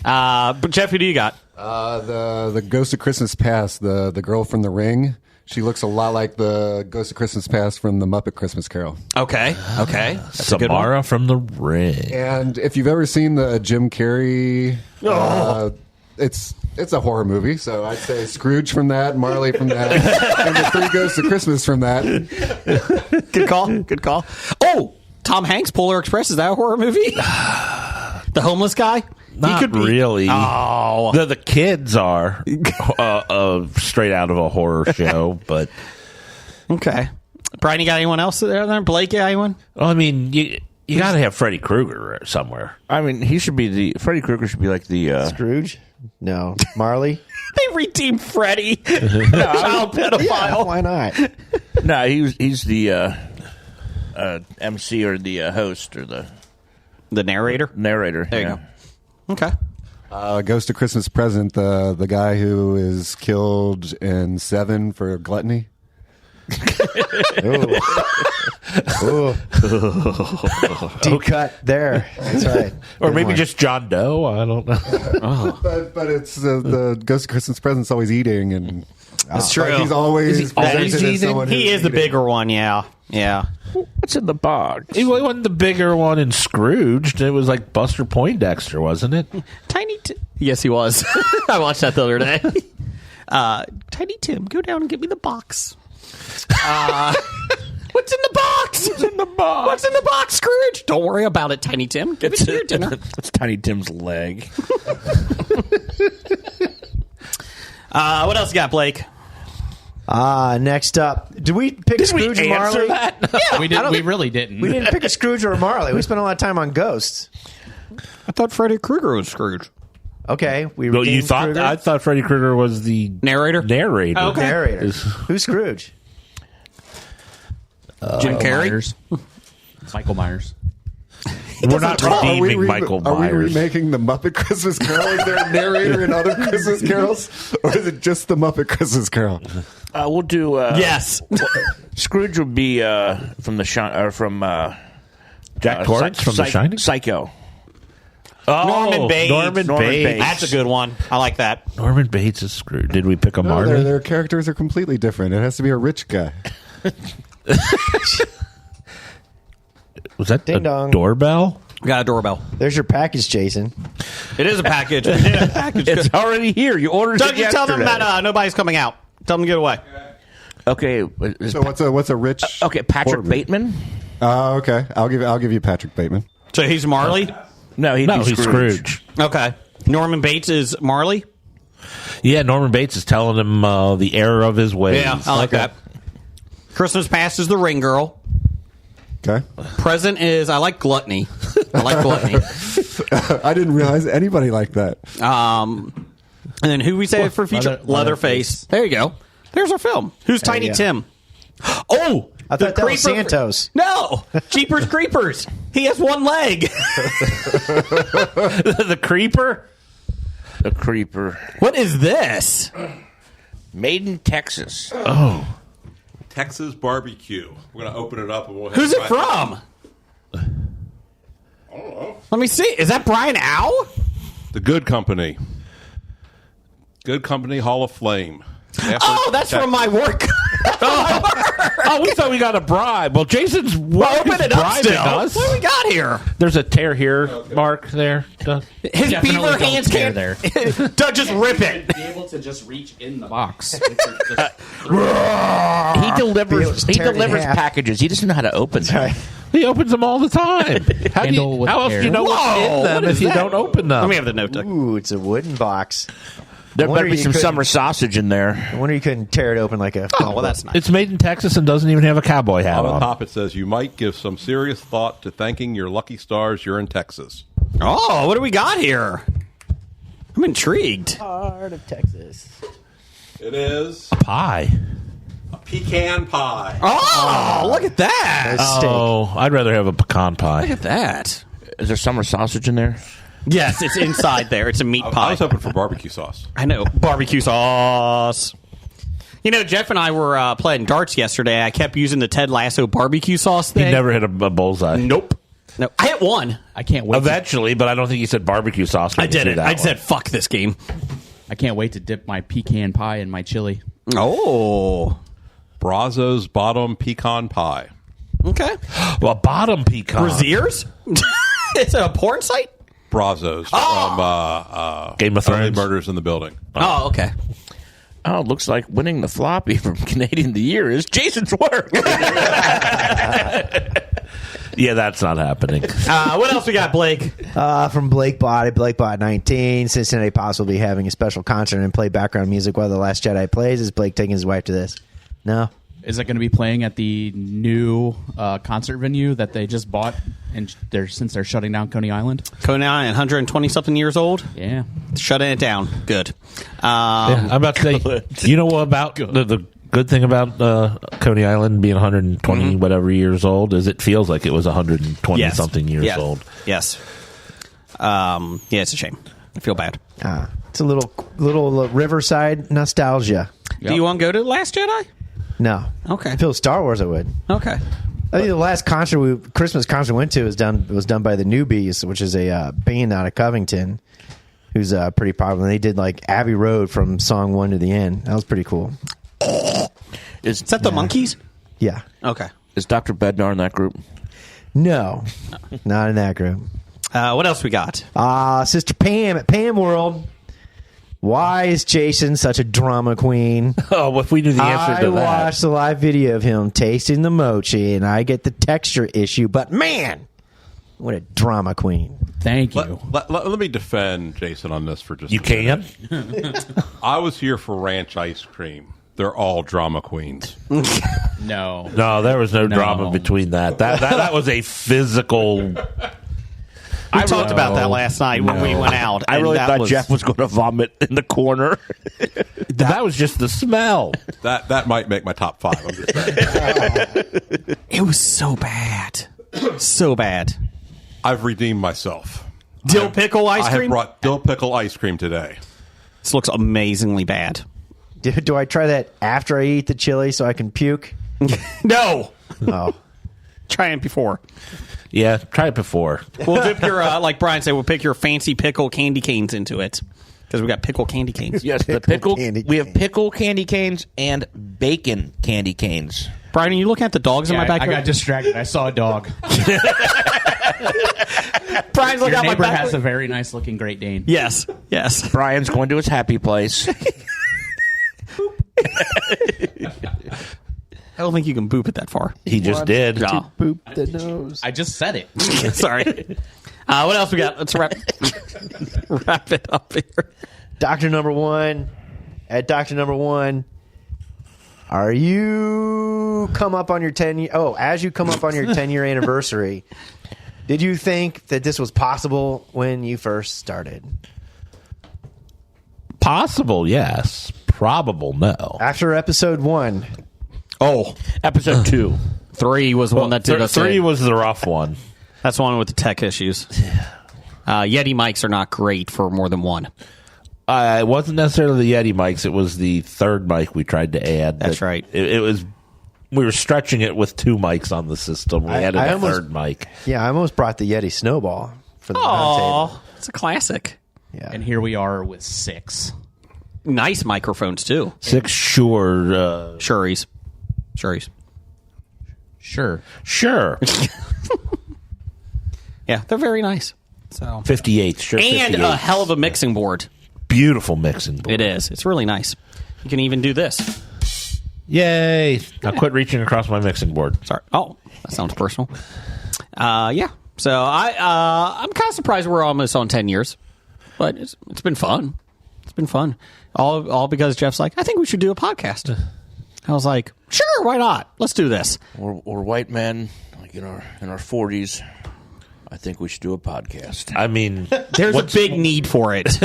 But Jeff, who do you got? The Ghost of Christmas Past, the girl from The Ring. She looks a lot like the Ghost of Christmas Past from the Muppet Christmas Carol. Okay. That's a good one. Samara from The Ring. And if you've ever seen the Jim Carrey, it's a horror movie. So I'd say Scrooge from that, Marley from that, and the Three Ghosts of Christmas from that. Good call. Oh, Tom Hanks, Polar Express. Is that a horror movie? The homeless guy? Not could be. really. Oh. The kids are straight out of a horror show, but Okay. Brian, you got anyone else there? Blake, you got anyone? well, I mean, you got to have Freddy Krueger somewhere. I mean, Freddy Krueger should be like the Scrooge? No. Marley? They redeemed Freddy. Child pedophile. Yeah, why not? no, he's the MC or the host or the narrator. Narrator. There you go. Okay. Ghost of Christmas Present, the guy who is killed in Seven for gluttony. Deep cut there. That's right. Or Good maybe one. just John Doe. I don't know. But it's the Ghost of Christmas Present's always eating, and That's true. He's always presented as someone He who's is the eating. bigger one, yeah. Yeah. What's in the box? It wasn't the bigger one in Scrooged. It was like Buster Poindexter, wasn't it? Yes, he was. I watched that the other day. Tiny Tim, go down and get me the box. What's in the box? What's in the box? What's in the box, Scrooge? Don't worry about it, Tiny Tim. Give it to your dinner. That's Tiny Tim's leg. What else you got, Blake? Next up. Did we pick Scrooge and Marley? We did. We really didn't. We didn't pick a Scrooge or a Marley. We spent a lot of time on ghosts. I thought Freddy Krueger was Scrooge. Okay. We Well, you redeemed thought Krueger. I thought Freddy Krueger was the Narrator? Narrator. Okay. Narrator. Is- Who's Scrooge? Jim Carrey? Myers. Michael Myers. We're not Are we redeeming Michael Are we Myers. remaking the Muppet Christmas Carol? Is there a narrator in other Christmas carols, or is it just the Muppet Christmas Carol? We'll do. Yes. Scrooge would be from the from Jack Torrance from The Shining? Psycho. Oh, Norman Bates. Norman Bates. That's a good one. I like that. Norman Bates is Scrooge. Did we pick a No, Marley? their characters are completely different. It has to be a rich guy. Was that Ding a dong. doorbell? We got a doorbell. There's your package, Jason. It is a package. We did a package. It's already here. You ordered Doug, it you tell them yesterday. that nobody's coming out. Tell them to get away. Okay. So what's a rich? Okay, Patrick order? Bateman. Okay. I'll give you Patrick Bateman. So he's Marley? No, he'd be he's Scrooge. Okay. Norman Bates is Marley? Yeah, Norman Bates is telling him the error of his ways. Yeah, I like that. Christmas Past is the ring girl. Okay. Present is, I like Gluttony. I like Gluttony. I didn't realize anybody liked that. And then who we say for future? Leatherface. There you go. There's our film. Who's Tiny you go. Tim? Oh! I thought that was creeper- Santos. No! Jeepers Creepers. He has one leg. The creeper? The creeper. What is this? Made in Texas. Oh. Texas barbecue. We're going to open it up and we'll. Who's it from? I don't know. Let me see. Is that Brian Ow? The Good Company. Good Company Hall of Flame. Oh, that's from my work. Oh, we thought we got a bribe. Well, Jason's Open it up bribing still. us. What do we got here? There's a tear here, Mark, there. His Definitely beaver don't hands tear can't. there. Doug, just rip it. Be able to just reach in the box. He delivers. He tear it in delivers half. packages. He doesn't know how to open them. He opens them all the time. Handle with How else do you care. know what's Whoa, in them what if is you that? don't open them? Let me have the note, Doug. Ooh, it's a wooden box. There Wonder better be you some couldn't- summer sausage in there. I wonder you couldn't tear it open like a. Oh, well, that's nice. It's made in Texas and doesn't even have a cowboy hat On the on. top it says, you might give some serious thought to thanking your lucky stars you're in Texas. Oh, what do we got here? I'm intrigued. Heart of Texas. It is Pie. a pecan pie. Oh, look at that. Oh, I'd rather have a pecan Look pie. at that. Is there summer sausage in there? Yes, it's inside there. It's a meat I pie. was hoping for barbecue sauce. I know. Barbecue sauce. You know, Jeff and I were playing darts yesterday. I kept using the Ted Lasso barbecue sauce He thing. never hit a bullseye. Nope. No, I hit one. I can't wait. Eventually, but I don't think he said barbecue sauce. when I he did threw it. that I one. said, fuck this game. I can't wait to dip my pecan pie in my chili. Oh. Brazos Bottom Pecan Pie. Okay. Well, bottom pecan. Braziers? It's a porn site? Brazos from Game of Only Thrones. Murders in the Building. Oh, okay. Oh, it looks like winning the floppy from Canadian of the Year is Jason's work. Yeah, that's not happening. What else we got, Blake? From BlakeBot 19, Cincinnati Pops will be having a special concert and play background music while The Last Jedi plays. Is Blake taking his wife to this? No. Is it going to be playing at the new concert venue that they just bought, and since they're shutting down Coney Island? Coney Island, 120-something years old? Yeah. Shutting it down. Good. I'm about to say, you know what about the good thing about Coney Island being 120 whatever years old is it feels like it was 120 something years old. Yes. Yeah, it's a shame. I feel bad. It's a little Riverside nostalgia. Do you want to go to Last Jedi? No. Okay. If it was Star Wars, I would. Okay. I think the last Christmas concert we went to was done by the Newbies, which is a band out of Covington, who's pretty popular. They did like Abbey Road from song 1 to the end. That was pretty cool. Is that the Monkees? Yeah. Okay. Is Dr. Bednar in that group? No, not in that group. What else we got? Sister Pam at Pam World. Why is Jason such a drama queen? Oh, if we knew the answer to that. I watched the live video of him tasting the mochi, and I get the texture issue, but man, what a drama queen. Thank you. Let me defend Jason on this for just You can? I was here for ranch ice cream. They're all drama queens. No. No, there was no drama between that. That was a physical... We talked about that last night when we went out. I really thought Jeff was going to vomit in the corner. That was just the smell. That might make my top 5. I'm just saying. It was so bad. So bad. I've redeemed myself. Dill pickle ice I cream? have brought dill pickle ice cream today. This looks amazingly bad. Do I try that after I eat the chili so I can puke? No. Oh. Try it before. Yeah, try it before. We'll dip your, like Brian said, we'll pick your fancy pickle candy canes into it. Because we got pickle candy canes. Yes, the pickle. We have pickle candy canes and bacon candy canes. Brian, are you looking at the dogs in my backyard? I got distracted. I saw a dog. Brian's looking Your at my neighbor backyard. has a very nice looking Great Dane. Yes, yes. Brian's going to his happy place. I don't think you can boop it that far. He just did. No. Boop the nose. I just said it. Sorry. What else we got? Let's wrap it up here. Doctor number 1. At Doctor number 1. Are you come up on your 10-year... Oh, as you come up on your 10-year anniversary, did you think that this was possible when you first started? Possible, yes. Probable, no. After episode 1. Oh, Episode 2. 3 was the one that did us 3 in. was the rough one. That's the one with the tech issues. Yeti mics are not great for more than one. It wasn't necessarily the Yeti mics. It was the third mic we tried to add. That's right. It was. We were stretching it with 2 mics on the system. We added a third mic. Yeah, I almost brought the Yeti Snowball for the round Oh, it's a classic. table. Yeah. And here we are with 6. Nice microphones, too. 6 Shure. Shuries. Sure. Sure. Yeah, they're very nice. So 58. Sure. And 58. a hell of a mixing board. Beautiful mixing board. It is. It's really nice. You can even do this. Yay. Now quit reaching across my mixing board. Sorry. Oh, that sounds personal. Yeah. So I'm kind of surprised we're almost on 10 years, but it's been fun. It's been fun. All because Jeff's like, I think we should do a podcast. I was like, sure, why not? Let's do this. We're white men, like in our 40s. I think we should do a podcast. I mean, There's a big need for it.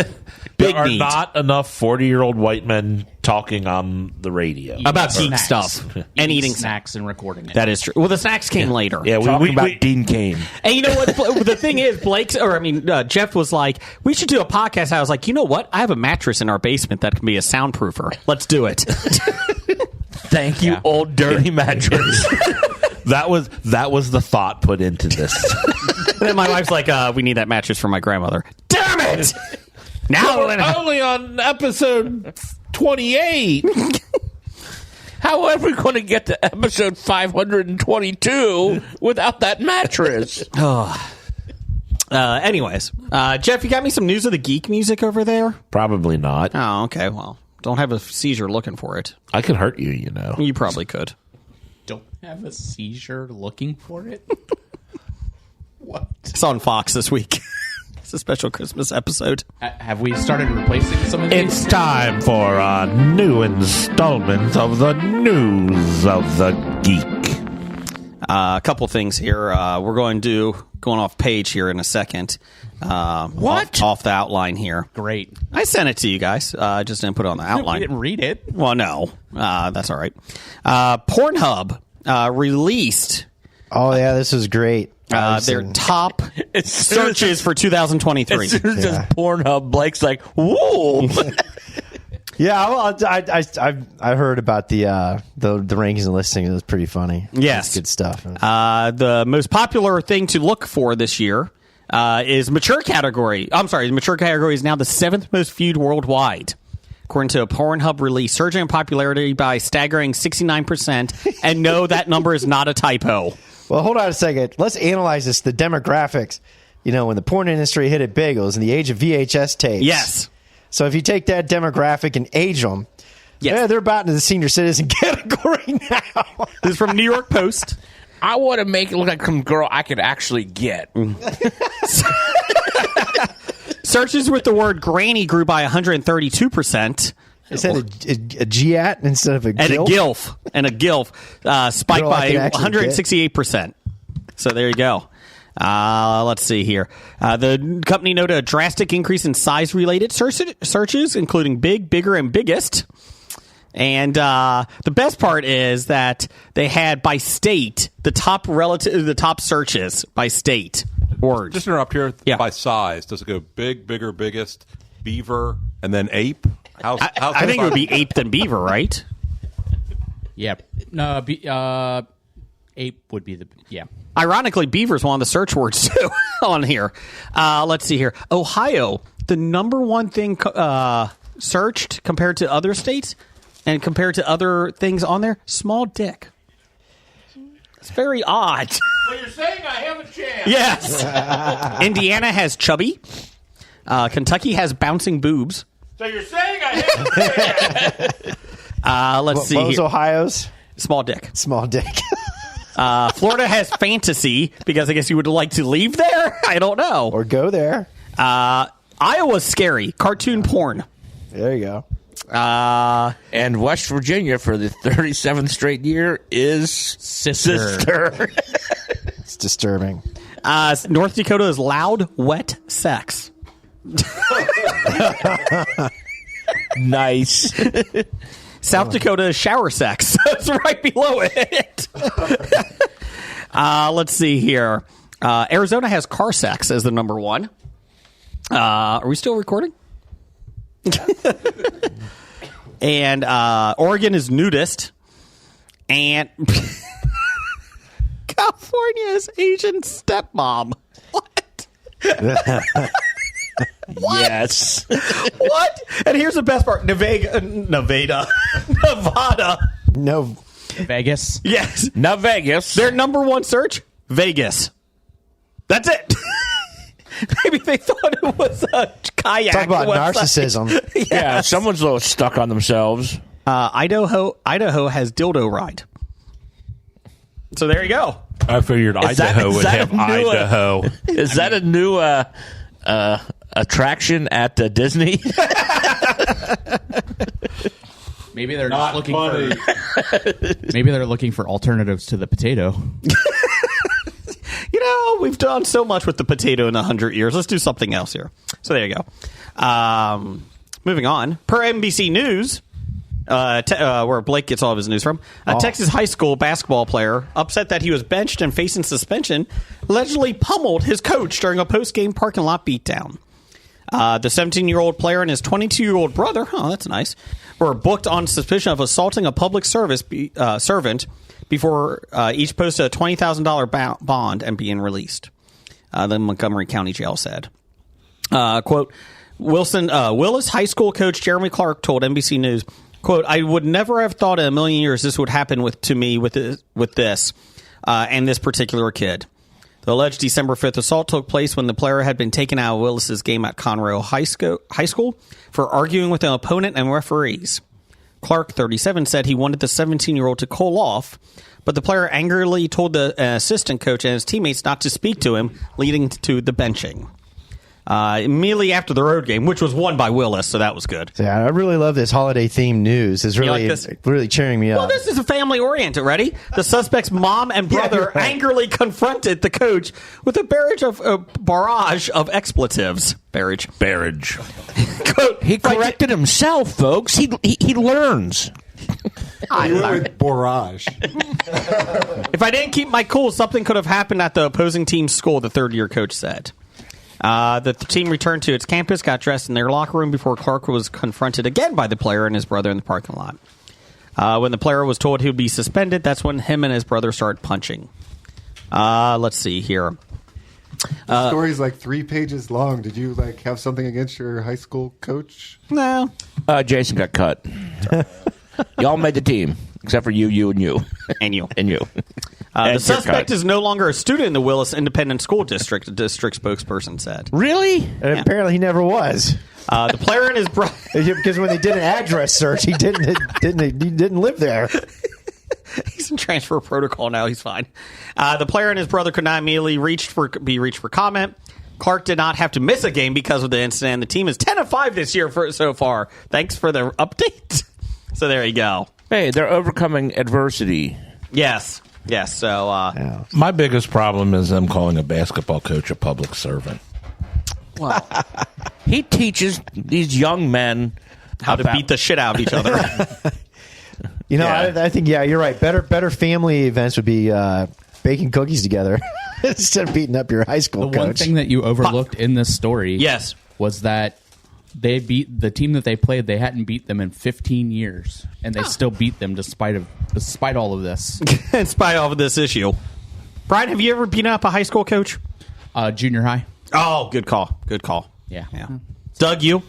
Big there are need. not enough 40-year-old white men talking on the radio. About geek Snacks. stuff. And eating snacks. snacks and recording it. That is true. Well, the snacks came later. Yeah, Talking about Dean Cain. And you know what? The thing is, Jeff was like, we should do a podcast. I was like, you know what? I have a mattress in our basement that can be a soundproofer. Let's do it. Thank you, old dirty mattress. That was the thought put into this. And then my wife's like, we need that mattress for my grandmother. Damn it! Now We're only on episode 28. How are we going to get to episode 522 without that mattress? Anyways, Jeff, you got me some news of the geek music over there? Probably not. Oh, okay. Well, don't have a seizure looking for it. I could hurt you, you know. You probably could. Don't have a seizure looking for it. on Fox this week. It's a special Christmas episode. Have we started replacing some of these? It's time for a new installment of the News of the Geek. A couple things here. We're going off page here in a second. What? Off the outline here. Great. I sent it to you guys. I just didn't put it on the outline. We didn't read it. Well, no. That's all right. Pornhub released Oh, yeah, this was great. their top searches for 2023. As soon as it says Pornhub, Blake's like, whoa. Yeah, well, I heard about the rankings and listings. It was pretty funny. Yes. It's good stuff. The most popular thing to look for this year is mature category. I'm sorry, the mature category is now the 7th most viewed worldwide, according to a Pornhub release, surging in popularity by staggering 69%. And no, that number is not a typo. Well, hold on a second. Let's analyze this. The demographics. You know, when the porn industry hit it big, it was in the age of VHS tapes. Yes. So if you take that demographic and age them, yeah, they're about into the senior citizen category now. This is from New York Post. I want to make it look like some girl I could actually get. Searches with the word granny grew by 132%. Is that a GAT instead of a GILF? And a GILF spiked Girl I by could actually 168%. So there you go. Let's see here. The company noted a drastic increase in size-related searches, including big, bigger, and biggest. And the best part is that they had by state the top searches by state words. Just interrupt here. Yeah. By size, does it go big, bigger, biggest, beaver, and then ape? I think it would be ape than beaver, right? Yeah. No, ape would be yeah. Ironically, beaver is one of the search words too on here. Let's see here. Ohio, the number one thing searched compared to other states and compared to other things on there, small dick. It's very odd. So you're saying I have a chance? Yes. Indiana has chubby. Kentucky has bouncing boobs. So you're saying I have a chance? Let's see. What was here. Ohio's? Small dick. Small dick. Florida has fantasy because I guess you would like to leave there. I don't know. Or go there. Iowa's scary. Cartoon porn. There you go. And West Virginia for the 37th straight year is sister. It's disturbing. North Dakota is loud, wet sex. Nice. South Dakota is shower sex. It's right below it. Let's see here. Arizona has car sex as the number one. Are we still recording? And Oregon is nudist. And California is Asian stepmom. What? Yes. What? And here's the best part. Nevada. No. Vegas. Yes. Not Vegas. Their number one search, Vegas. That's it. Maybe they thought it was a kayak. Talk about website. narcissism. Yes. Yeah, someone's a little stuck on themselves. Idaho has dildo ride. So there you go. I figured Idaho would have Idaho. Is that a new attraction at Disney? Maybe they're not looking for. Maybe they're looking for alternatives to the potato. You know, we've done so much with the potato in 100 years. Let's do something else here. So there you go. Moving on. Per NBC News, where Blake gets all of his news from, a Texas high school basketball player, upset that he was benched and facing suspension, allegedly pummeled his coach during a post-game parking lot beatdown. The 17-year-old player and his 22-year-old brother, that's nice, were booked on suspicion of assaulting a public service servant before each posted a $20,000 bond and being released. The Montgomery County Jail said. Quote, Willis High School coach Jeremy Clark told NBC News, quote, I would never have thought in a million years this would happen to me with this and this particular kid. The alleged December 5th assault took place when the player had been taken out of Willis's game at Conroe High School for arguing with an opponent and referees. Clark, 37, said he wanted the 17-year-old to cool off, but the player angrily told the assistant coach and his teammates not to speak to him, leading to the benching. Immediately after the road game, which was won by Willis, so that was good. Yeah, I really love this holiday-themed news. It's really, really cheering me up. Well, this is a family-oriented. Ready? The suspect's mom and brother angrily confronted the coach with a barrage of expletives. Barrage. Quote, he corrected himself, folks. He learns. I went with barrage. If I didn't keep my cool, something could have happened at the opposing team's school, the third-year coach said. The team returned to its campus, got dressed in their locker room before Clark was confronted again by the player and his brother in the parking lot. When the player was told he would be suspended, that's when him and his brother started punching. Let's see here. The story's like 3 pages long. Did you have something against your high school coach? No. Jason got cut. Y'all made the team, except for you, and you. And you. And you. The suspect is no longer a student in the Willis Independent School District, the district spokesperson said. Really? And apparently he never was. The player and his brother... because when they did an address search, he didn't live there. He's in transfer protocol now. He's fine. The player and his brother could not immediately be reached for comment. Clark did not have to miss a game because of the incident. The team is 10-5 this year so far. Thanks for the update. So there you go. Hey, they're overcoming adversity. Yes. So my biggest problem is them calling a basketball coach a public servant. Well, he teaches these young men how to beat the shit out of each other. I think you're right. Better family events would be baking cookies together instead of beating up your high school coach. One thing that you overlooked in this story, was that they beat the team that they played. They hadn't beat them in 15 years, and they still beat them despite all of this. In spite of this issue. Brian, have you ever beaten up a high school coach? Junior high. Oh, good call. Yeah. Doug, you?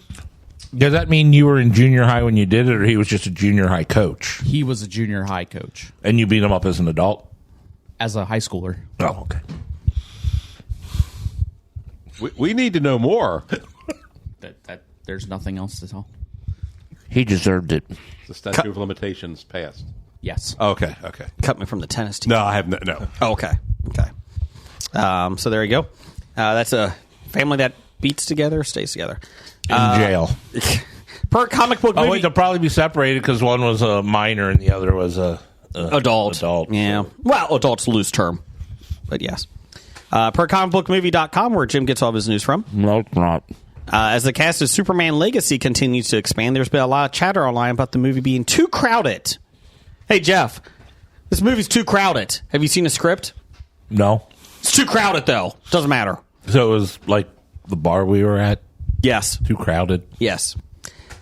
Does that mean you were in junior high when you did it, or he was just a junior high coach? He was a junior high coach. And you beat him up as an adult? As a high schooler. Oh, okay. We need to know more. That there's nothing else to tell. He deserved it. The statute of limitations passed. Yes. Okay. Cut me from the tennis team. No, I have no. Oh, okay. So there you go. That's a family that beats together, stays together. In jail. Per comic book movie. Oh, wait, they'll probably be separated because one was a minor and the other was a adult. Yeah. Well, adult's loose term. But yes. Per comicbookmovie.com, where Jim gets all of his news from. No, it's not. As the cast of Superman Legacy continues to expand, there's been a lot of chatter online about the movie being too crowded. Hey, Jeff, this movie's too crowded. Have you seen the script? No. It's too crowded, though. Doesn't matter. So it was like the bar we were at? Yes. Too crowded? Yes.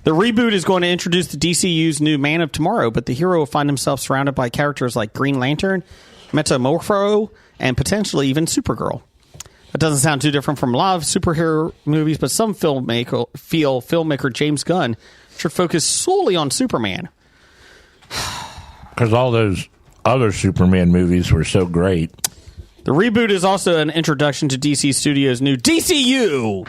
The reboot is going to introduce the DCU's new Man of Tomorrow, but the hero will find himself surrounded by characters like Green Lantern, Metamorpho, and potentially even Supergirl. That doesn't sound too different from a lot of superhero movies, but some filmmaker James Gunn should focus solely on Superman. Because all those other Superman movies were so great. The reboot is also an introduction to DC Studios' new DCU.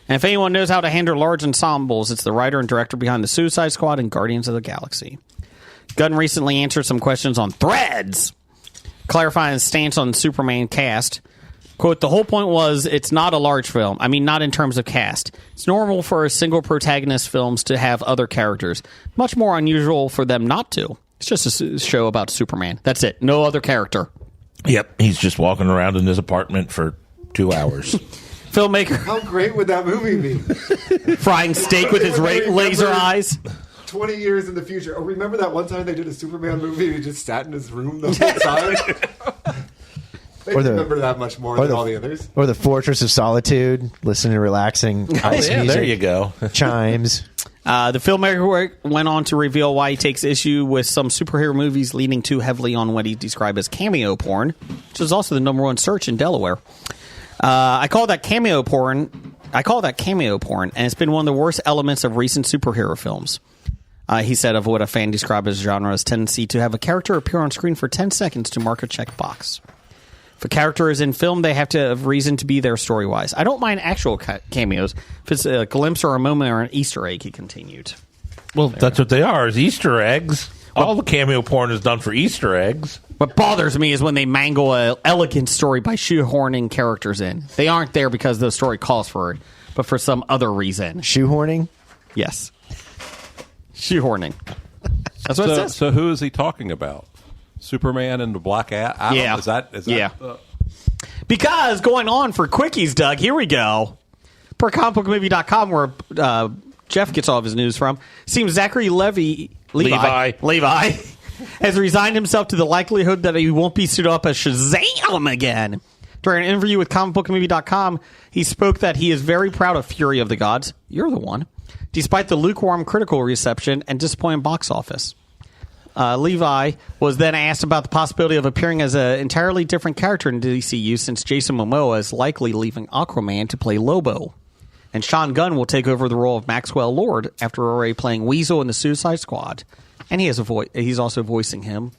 And if anyone knows how to handle large ensembles, it's the writer and director behind the Suicide Squad and Guardians of the Galaxy. Gunn recently answered some questions on Threads, clarifying his stance on Superman cast. Quote, the whole point was it's not a large film. I mean, not in terms of cast. It's normal for a single protagonist films to have other characters. Much more unusual for them not to. It's just a show about Superman. That's it. No other character. Yep. He's just walking around in his apartment for 2 hours. Filmmaker. How great would that movie be? Frying steak with his laser eyes. 20 years in the future. Oh, remember that one time they did a Superman movie and he just sat in his room the whole time? They remember that much more than all the others. Or the Fortress of Solitude, listening to relaxing ice music. There you go. Chimes. The filmmaker went on to reveal why he takes issue with some superhero movies leaning too heavily on what he described as cameo porn, which is also the #1 search in Delaware. I call that cameo porn, and it's been one of the worst elements of recent superhero films. He said of what a fan described as genre's tendency to have a character appear on screen for 10 seconds to mark a checkbox. If a character is in film, they have to have reason to be there story-wise. I don't mind actual cameos if it's a glimpse or a moment or an Easter egg, he continued. Well, that's what they are, is Easter eggs. All the cameo porn is done for Easter eggs. What bothers me is when they mangle an elegant story by shoehorning characters in. They aren't there because the story calls for it, but for some other reason. Shoehorning? Yes. Shoehorning. That's what it says. So who is he talking about? Superman and the Black Adam? Yeah. Is that Yeah. Because going on for quickies, Doug, here we go. Per comicbookmovie.com, where Jeff gets all of his news from, seems Zachary Levi has resigned himself to the likelihood that he won't be suited up as Shazam again. During an interview with comicbookmovie.com, he spoke that he is very proud of Fury of the Gods. You're the one. Despite the lukewarm critical reception and disappointing box office. Levi was then asked about the possibility of appearing as an entirely different character in DCU, since Jason Momoa is likely leaving Aquaman to play Lobo. And Sean Gunn will take over the role of Maxwell Lord after already playing Weasel in the Suicide Squad. And he's also voicing him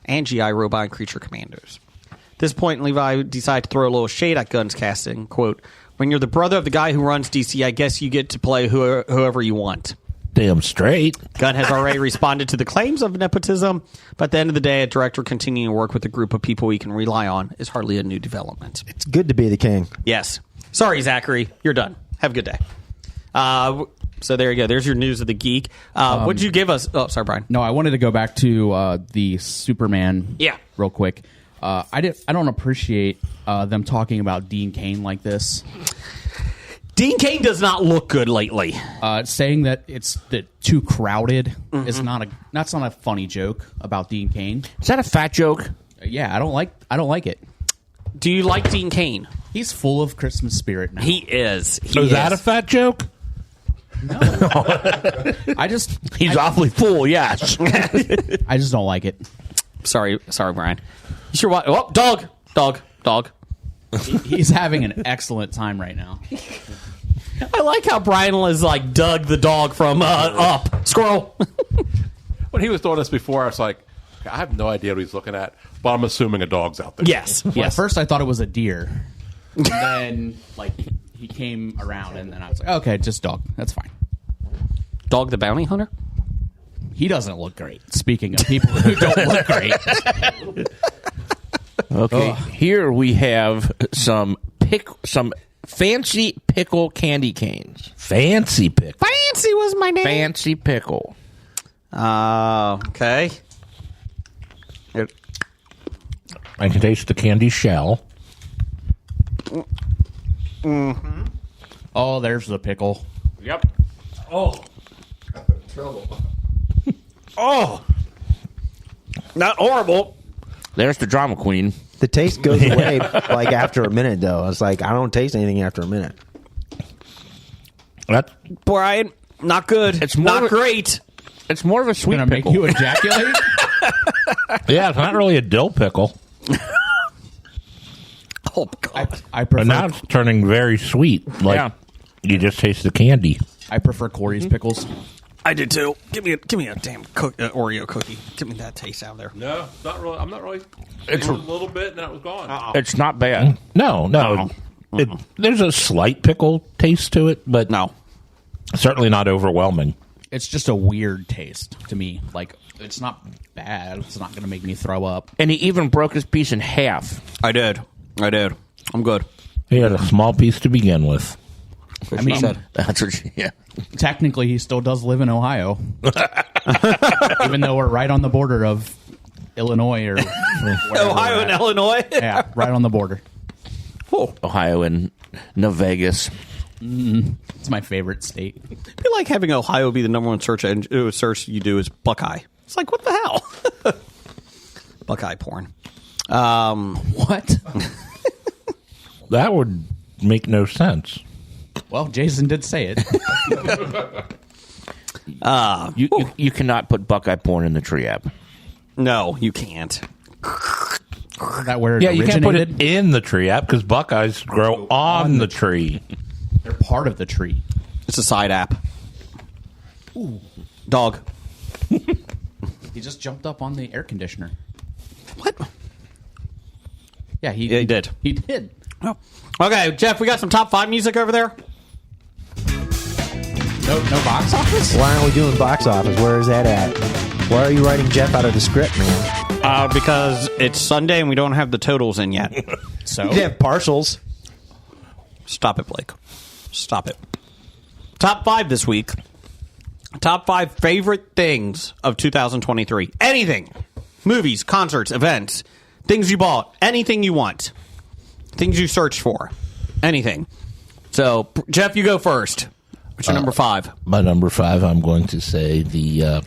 and G.I. Robot and Creature Commandos. At this point, Levi decided to throw a little shade at Gunn's casting. Quote, "When you're the brother of the guy who runs DC, I guess you get to play whoever you want." Damn straight. Gunn has already responded to the claims of nepotism, but at the end of the day, a director continuing to work with a group of people he can rely on is hardly a new development. It's good to be the king. Yes. Sorry, Zachary. You're done. Have a good day. So there you go. There's your news of the geek. What did you give us? Oh, sorry, Brian. No, I wanted to go back to the Superman. Yeah. Real quick. I don't appreciate them talking about Dean Cain like this. Dean Cain does not look good lately. Saying that it's too crowded is that's not a funny joke about Dean Cain. Is that a fat joke? Yeah, I don't like it. Do you like Dean Cain? He's full of Christmas spirit now. He is. Is that a fat joke? No. He's awfully full, yes. I just don't like it. Sorry, Brian. You sure what? Oh, dog. He's having an excellent time right now. I like how Brian was like Doug the dog from Up. Squirrel. When he was doing this before, I was like, I have no idea what he's looking at, but I'm assuming a dog's out there. Yes. Well, at first I thought it was a deer. And then, he came around, and then I was like, okay, just dog. That's fine. Dog the bounty hunter? He doesn't look great. Speaking of people who don't look great. Okay, here we have some fancy pickle candy canes. Fancy pickle. Fancy was my name. Fancy pickle. Okay. I can taste the candy shell. Mm-hmm. Oh, there's the pickle. Yep. Oh. Oh. Not horrible. There's the drama queen. The taste goes away after a minute, though. It's like I don't taste anything after a minute. Brian, not good. It's more not great. It's more of a sweet Gonna pickle. make you ejaculate? Yeah, it's not really a dill pickle. Oh, God. I prefer. But now it's turning very sweet. You just taste the candy. I prefer Corey's pickles. I do too. Give me a damn Oreo cookie. Give me that taste out of there. No, not really. I'm not really. It's a little bit, and then it was gone. It's not bad. No. There's a slight pickle taste to it, but no, certainly not overwhelming. It's just a weird taste to me. It's not bad. It's not going to make me throw up. And he even broke his piece in half. I did. I'm good. He had a small piece to begin with. I mean, That's what yeah. Technically, he still does live in Ohio. Even though we're right on the border of Illinois or Ohio and Illinois? Yeah, right on the border. Oh. Ohio and New Vegas. It's my favorite state. It'd be like having Ohio be the number one search you do is Buckeye. It's like, what the hell? Buckeye porn. What? That would make no sense. Well, Jason did say it. You cannot put Buckeye porn in the tree app. No, you can't. Is that where it Yeah, you can't put originated? it in the tree app because Buckeyes grow on the tree. They're part of the tree. It's a side app. Ooh. Dog. He just jumped up on the air conditioner. What? Yeah, he did. He did. Oh. Okay, Jeff, we got some top 5 music over there. No box office? Why aren't we doing box office? Where is that at? Why are you writing Jeff out of the script, man? Because it's Sunday and we don't have the totals in yet. So You can have partials. Stop it, Blake. Stop it. Top 5 this week. Top 5 favorite things of 2023. Anything. Movies, concerts, events, things you bought, anything you want. Things you searched for. Anything. So, Jeff, you go first. What's your number 5? My number 5, I'm going to say the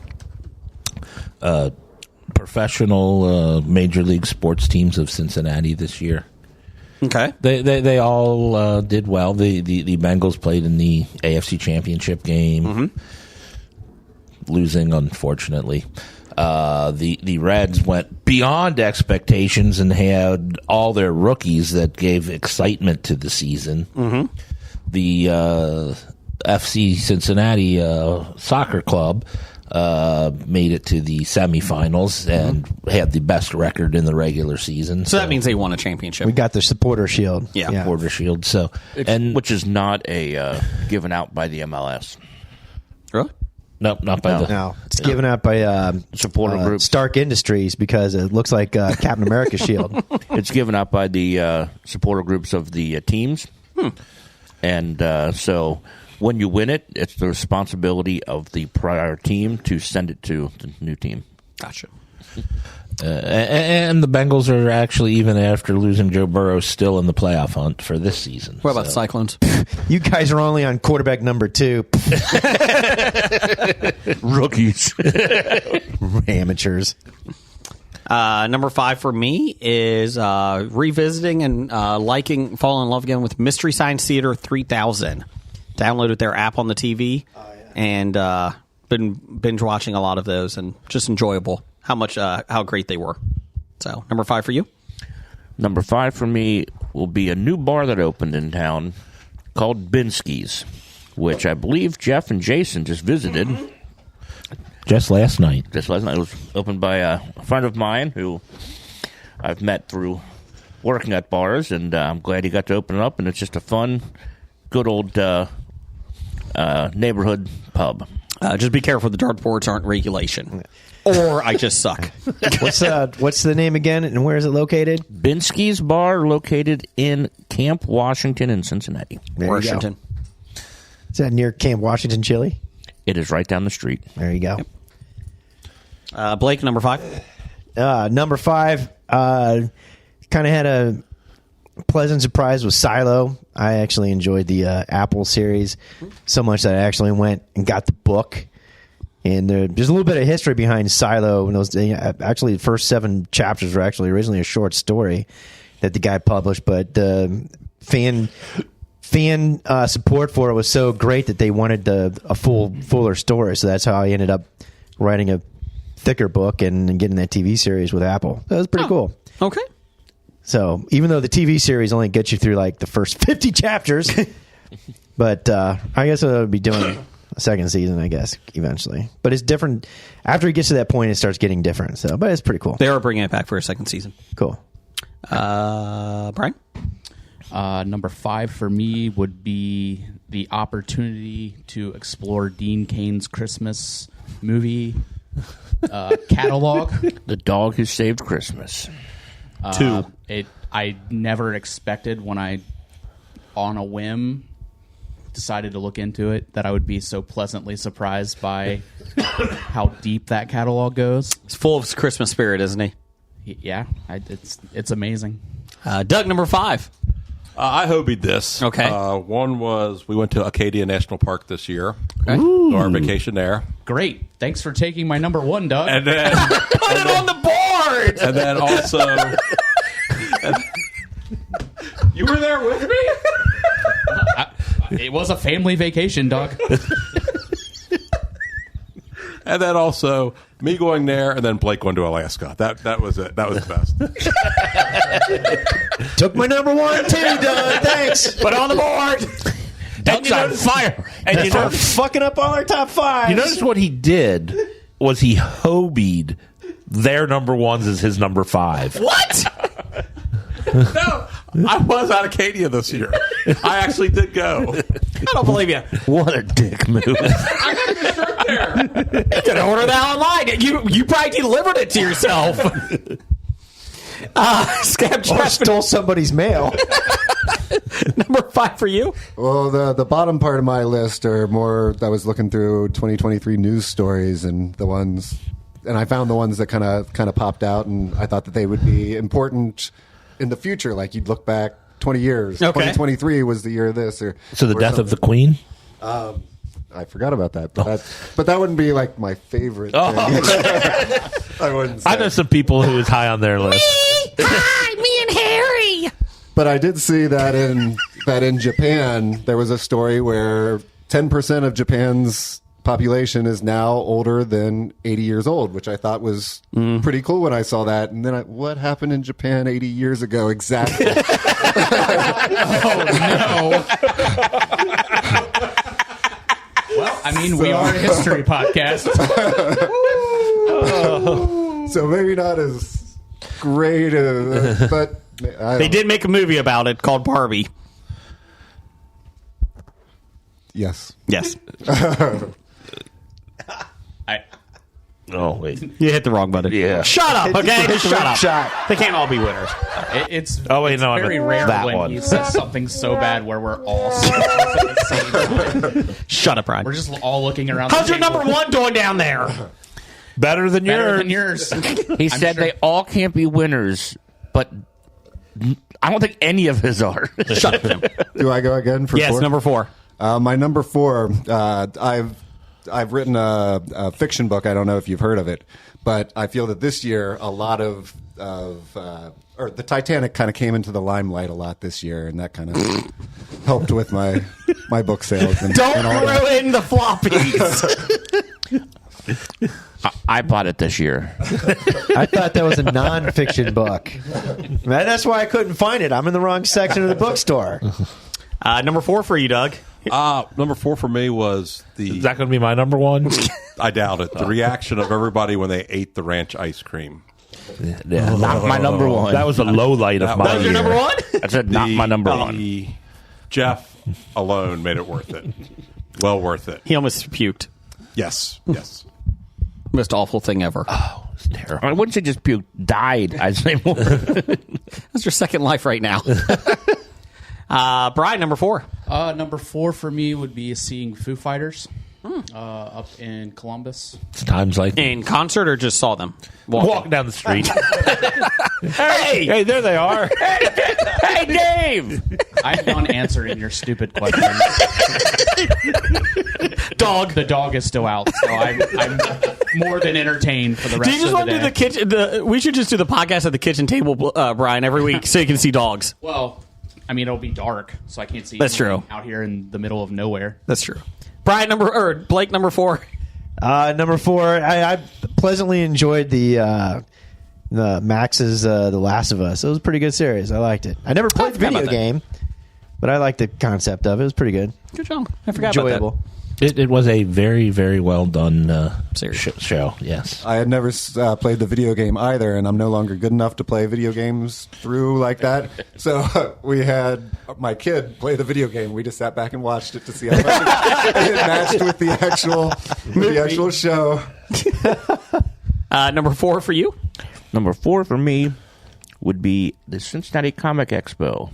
professional Major League sports teams of Cincinnati this year. Okay. They all did well. The Bengals played in the AFC Championship game, losing, unfortunately. The Reds went beyond expectations and had all their rookies that gave excitement to the season. The FC Cincinnati Soccer Club made it to the semifinals and had the best record in the regular season. So that means they won a championship. We got the supporter shield. Yeah. Supporter shield. So, Which is not a given out by the MLS. Really? nope, not by the. No, it's given out by Supporter group. Stark Industries because it looks like Captain America's shield. It's given out by the supporter groups of the teams. And so when you win it, it's the responsibility of the prior team to send it to the new team. Gotcha. And the Bengals are actually, even after losing Joe Burrow, still in the playoff hunt for this season. What about the Cyclones? You guys are only on quarterback number 2. Rookies. Amateurs. Number 5 for me is revisiting and falling in love again with Mystery Science Theater 3000. Downloaded their app on the TV and been binge watching a lot of those and just enjoyable. How great they were. So, number 5 for you? Number 5 for me will be a new bar that opened in town called Binsky's, which I believe Jeff and Jason just visited. Just last night. It was opened by a friend of mine who I've met through working at bars, and I'm glad he got to open it up, and it's just a fun, good old neighborhood pub. Just be careful the dartboards aren't regulation. Or I just suck. What's the name again, and where is it located? Binsky's Bar, located in Camp Washington in Cincinnati. Washington. Is that near Camp Washington, Chile? It is right down the street. There you go. Yep. Blake, number 5? Number 5, kind of had a pleasant surprise with Silo. I actually enjoyed the Apple series so much that I actually went and got the book. And there's a little bit of history behind Silo. And actually, the first 7 chapters were actually originally a short story that the guy published, but the fan support for it was so great that they wanted a fuller story. So that's how I ended up writing a thicker book and getting that TV series with Apple. That was pretty cool. Okay. So even though the TV series only gets you through like the first 50 chapters, but I guess I'll be doing a second season, I guess, eventually. But it's different. After it gets to that point, it starts getting different. So, but it's pretty cool. They are bringing it back for a second season. Cool. Brian? Number 5 for me would be the opportunity to explore Dean Cain's Christmas movie catalog. The Dog Who Saved Christmas. 2. I never expected when I, on a whim, decided to look into it that I would be so pleasantly surprised by how deep that catalog goes. It's full of Christmas spirit, isn't he? Yeah, it's amazing. Doug, number 5. I hobied this. Okay. One was we went to Acadia National Park this year. Okay. So our vacation there. Great. Thanks for taking my number 1, Doug. And then Put it on the board! and then also you were there with me? It was a family vacation, Doug. And then also me going there, and then Blake going to Alaska. That was it. That was the best. Took my number 1 too, Doug. Thanks. Put it on the board! Doug's on fire. And you know, Fucking up all our top 5. You notice what he did was he hobied their number 1s as his number 5. What? No, I was at Acadia this year. I actually did go. don't believe you. What a dick move. I got the shirt there. You could order that online. You probably delivered it to yourself. Scab Or stole somebody's mail. Number 5 for you. Well, the bottom part of my list are more. I was looking through 2023 news stories and the ones, and I found the ones that kind of popped out, and I thought that they would be important in the future. Like you'd look back 20 years. Okay. 2023 was the year of this, So the or death of the something. Queen? I forgot about that, but that wouldn't be like my favorite thing. I wouldn't say. I know some people who is high on their list. Hi, me and Harry. But I did see that in Japan there was a story where 10% of Japan's population is now older than 80 years old, which I thought was pretty cool when I saw that. And then what happened in Japan 80 years ago exactly? Oh no. Well, I mean, we are a history podcast. So maybe not as great, but They did make a movie about it called Barbie. Yes. Yes. Oh, wait. You hit the wrong button. Yeah. Shut up, okay? Just shut up. Shot. They can't all be winners. It's Oh, wait, it's no, I very meant rare that when one. he says something so bad where we're all saying at the same time. Shut up, Ryan. We're just all looking around. How's the your table. number 1 doing down there? Better than Better yours. than yours. He said sure. they all can't be winners, but I don't think any of his are. Shut up, Jim. Do I go again for Yes, 4? number 4. My number 4, I've written a fiction book. I don't know if you've heard of it, but I feel that this year a lot of or the Titanic kind of came into the limelight a lot this year, and that kind of helped with my book sales. And, Don't and all that. ruin the floppies. I bought it this year. I thought that was a nonfiction book. Man, that's why I couldn't find it. I'm in the wrong section of the bookstore. Number 4 for you, Doug. Number 4 for me was Is that going to be my number 1? I doubt it. The reaction of everybody when they ate the ranch ice cream. Yeah. Not my number 1. That was a low light of That my That was your year. number 1? I said not my number 1. Jeff alone made it worth it. Well worth it. He almost puked. Yes. Most awful thing ever. It's terrible. I wouldn't say just puke. Died. I'd say more. That's your second life right now. Brian, number 4. Number 4 for me would be seeing Foo Fighters up in Columbus. It's times like In concert or just saw them? walk down the street. Hey, there they are. Hey, Dave! I'm done answering your stupid question. dog. The dog is still out, so I'm more than entertained for the rest Do you just of want the to day. do the kitchen? We should just do the podcast at the kitchen table, Brian, every week so you can see dogs. Well, I mean, it'll be dark, so I can't see That's anything true. out here in the middle of nowhere. That's true. Brian, Blake, number 4. Number 4, I pleasantly enjoyed the Max's The Last of Us. It was a pretty good series. I liked it. I never played the forgot video about that. game, but I liked the concept of it. It was pretty good. Good job. I forgot Enjoyable. about It was a very, very well done Series. show. Yes. I had never played the video game either, and I'm no longer good enough to play video games through like that. So we had my kid play the video game. We just sat back and watched it to see how much it matched with the actual show. that. Number 4 for you. Number 4 for me would be the Cincinnati Comic Expo.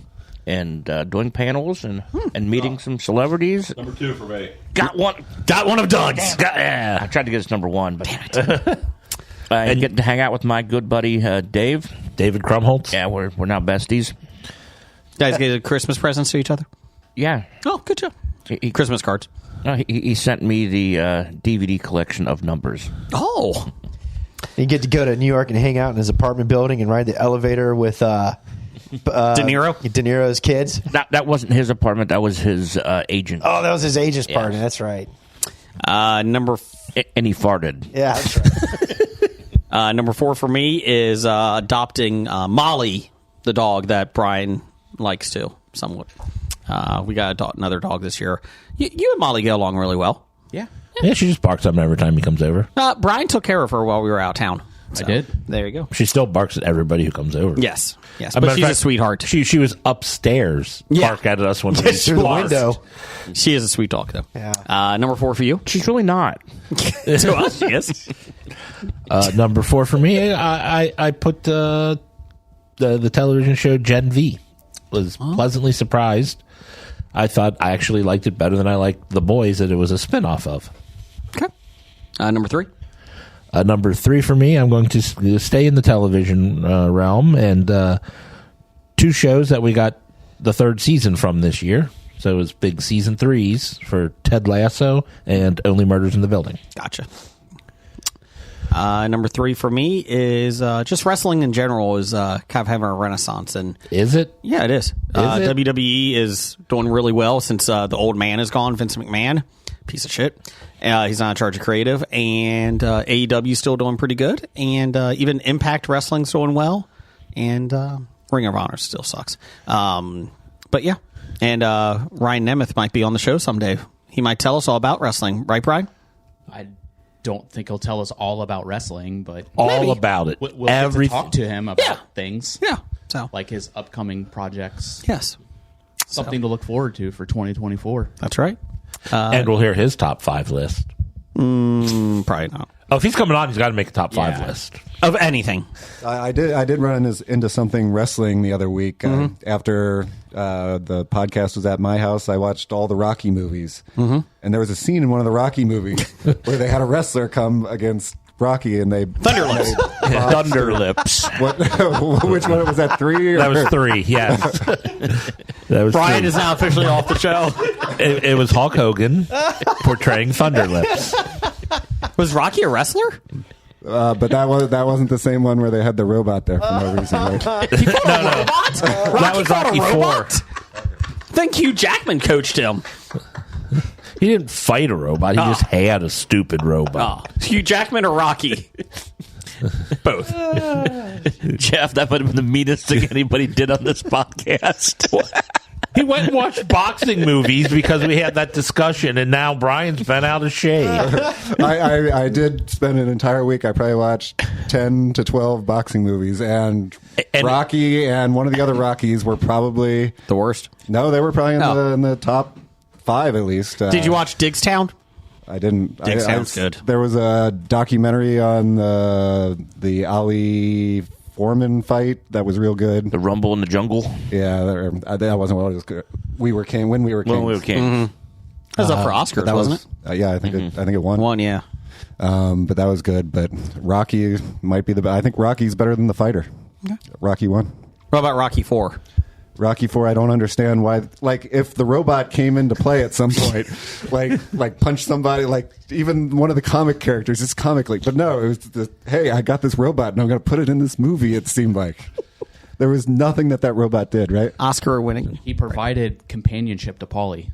And doing panels and meeting some celebrities. Number 2 for me. Got one of Doug's. I tried to get his number 1, but and getting to hang out with my good buddy Dave. David Krumholtz. Yeah, we're now besties. Guys get Christmas presents to each other? Yeah. Oh, good job. He, Christmas cards. he sent me the DVD collection of Numbers. Oh. You get to go to New York and hang out in his apartment building and ride the elevator with De Niro? De Niro's kids. That wasn't his apartment. That was his agent. Oh, that was his agent's Yes. partner. That's right. Number And he farted. Yeah, that's right. number 4 for me is adopting Molly, the dog that Brian likes too, somewhat. We got another dog this year. You and Molly get along really well. Yeah. Yeah, she just barks at him every time he comes over. Brian took care of her while we were out of town. So, I did. There you go. She still barks at everybody who comes over. Yes. Yes. As a But matter she's of a fact, sweetheart. She was upstairs, bark at us when we Yes, she Through the was. window. She is a sweet dog, though. Yeah. Number 4 for you. She's really not. To us, she is. Number 4 for me, I put the television show Gen V. Was pleasantly surprised. I thought I actually liked it better than I liked The Boys that it was a spinoff of. Okay. Number 3. Number 3 for me, I'm going to stay in the television realm, and 2 shows that we got the 3rd season from this year. So it was big season 3s for Ted Lasso and Only Murders in the Building. Gotcha. Number 3 for me is just wrestling in general is kind of having a renaissance. And Is it? yeah, it is. it? WWE is doing really well since the old man is gone, Vince McMahon. Piece of shit. He's not in charge of creative. And AEW is still doing pretty good. And even Impact Wrestling's doing well. And Ring of Honor still sucks. But yeah. And Ryan Nemeth might be on the show someday. He might tell us all about wrestling. Right, Brian? I don't think he'll tell us all about wrestling, but All about it. we'll get to talk to him about things. Yeah. So Like his upcoming projects. yes. Something to look forward to for 2024. That's right. And we'll hear his top 5 list. Probably not. Oh, if he's coming on, he's got to make a top 5 Yeah. list. Of anything. I did run into something wrestling the other week. After the podcast was at my house, I watched all the Rocky movies. And there was a scene in one of the Rocky movies where they had a wrestler come against Rocky and they... Thunderlips. Thunderlips. Which one was that? 3? That was 3, yes. That was Brian 3. is now officially off the show. It was Hulk Hogan portraying Thunderlips. Was Rocky a wrestler? But that wasn't the same one where they had the robot there for no reason. Right? That was Rocky 4. Think Hugh Jackman coached him. He didn't fight a robot. He just had a stupid robot. Hugh Jackman or Rocky? Both. Jeff, that might have been the meanest thing anybody did on this podcast. He went and watched boxing movies because we had that discussion, and now Brian's been out of shape. I did spend an entire week. I probably watched 10 to 12 boxing movies, and Rocky and one of the other Rockies were probably The worst. No, they were probably in the top 5 at least. Did you watch Digstown? I didn't. Digstown's good. There was a documentary on the Ali Foreman fight that was real good. The Rumble in the Jungle. Yeah, that wasn't what it was good. When we were kings. When we were kings. That was up for Oscars, That wasn't it? Yeah, I think it won. One, yeah. But that was good. But Rocky might be I think Rocky's better than the fighter. Okay. Rocky won. What about Rocky 4? Rocky 4, I don't understand why. Like, if the robot came into play at some point, like punch somebody, like even one of the comic characters, it's comically. But no, it was hey, I got this robot and I'm going to put it in this movie. It seemed like there was nothing that robot did. Right? Oscar winning. He provided companionship to Paulie.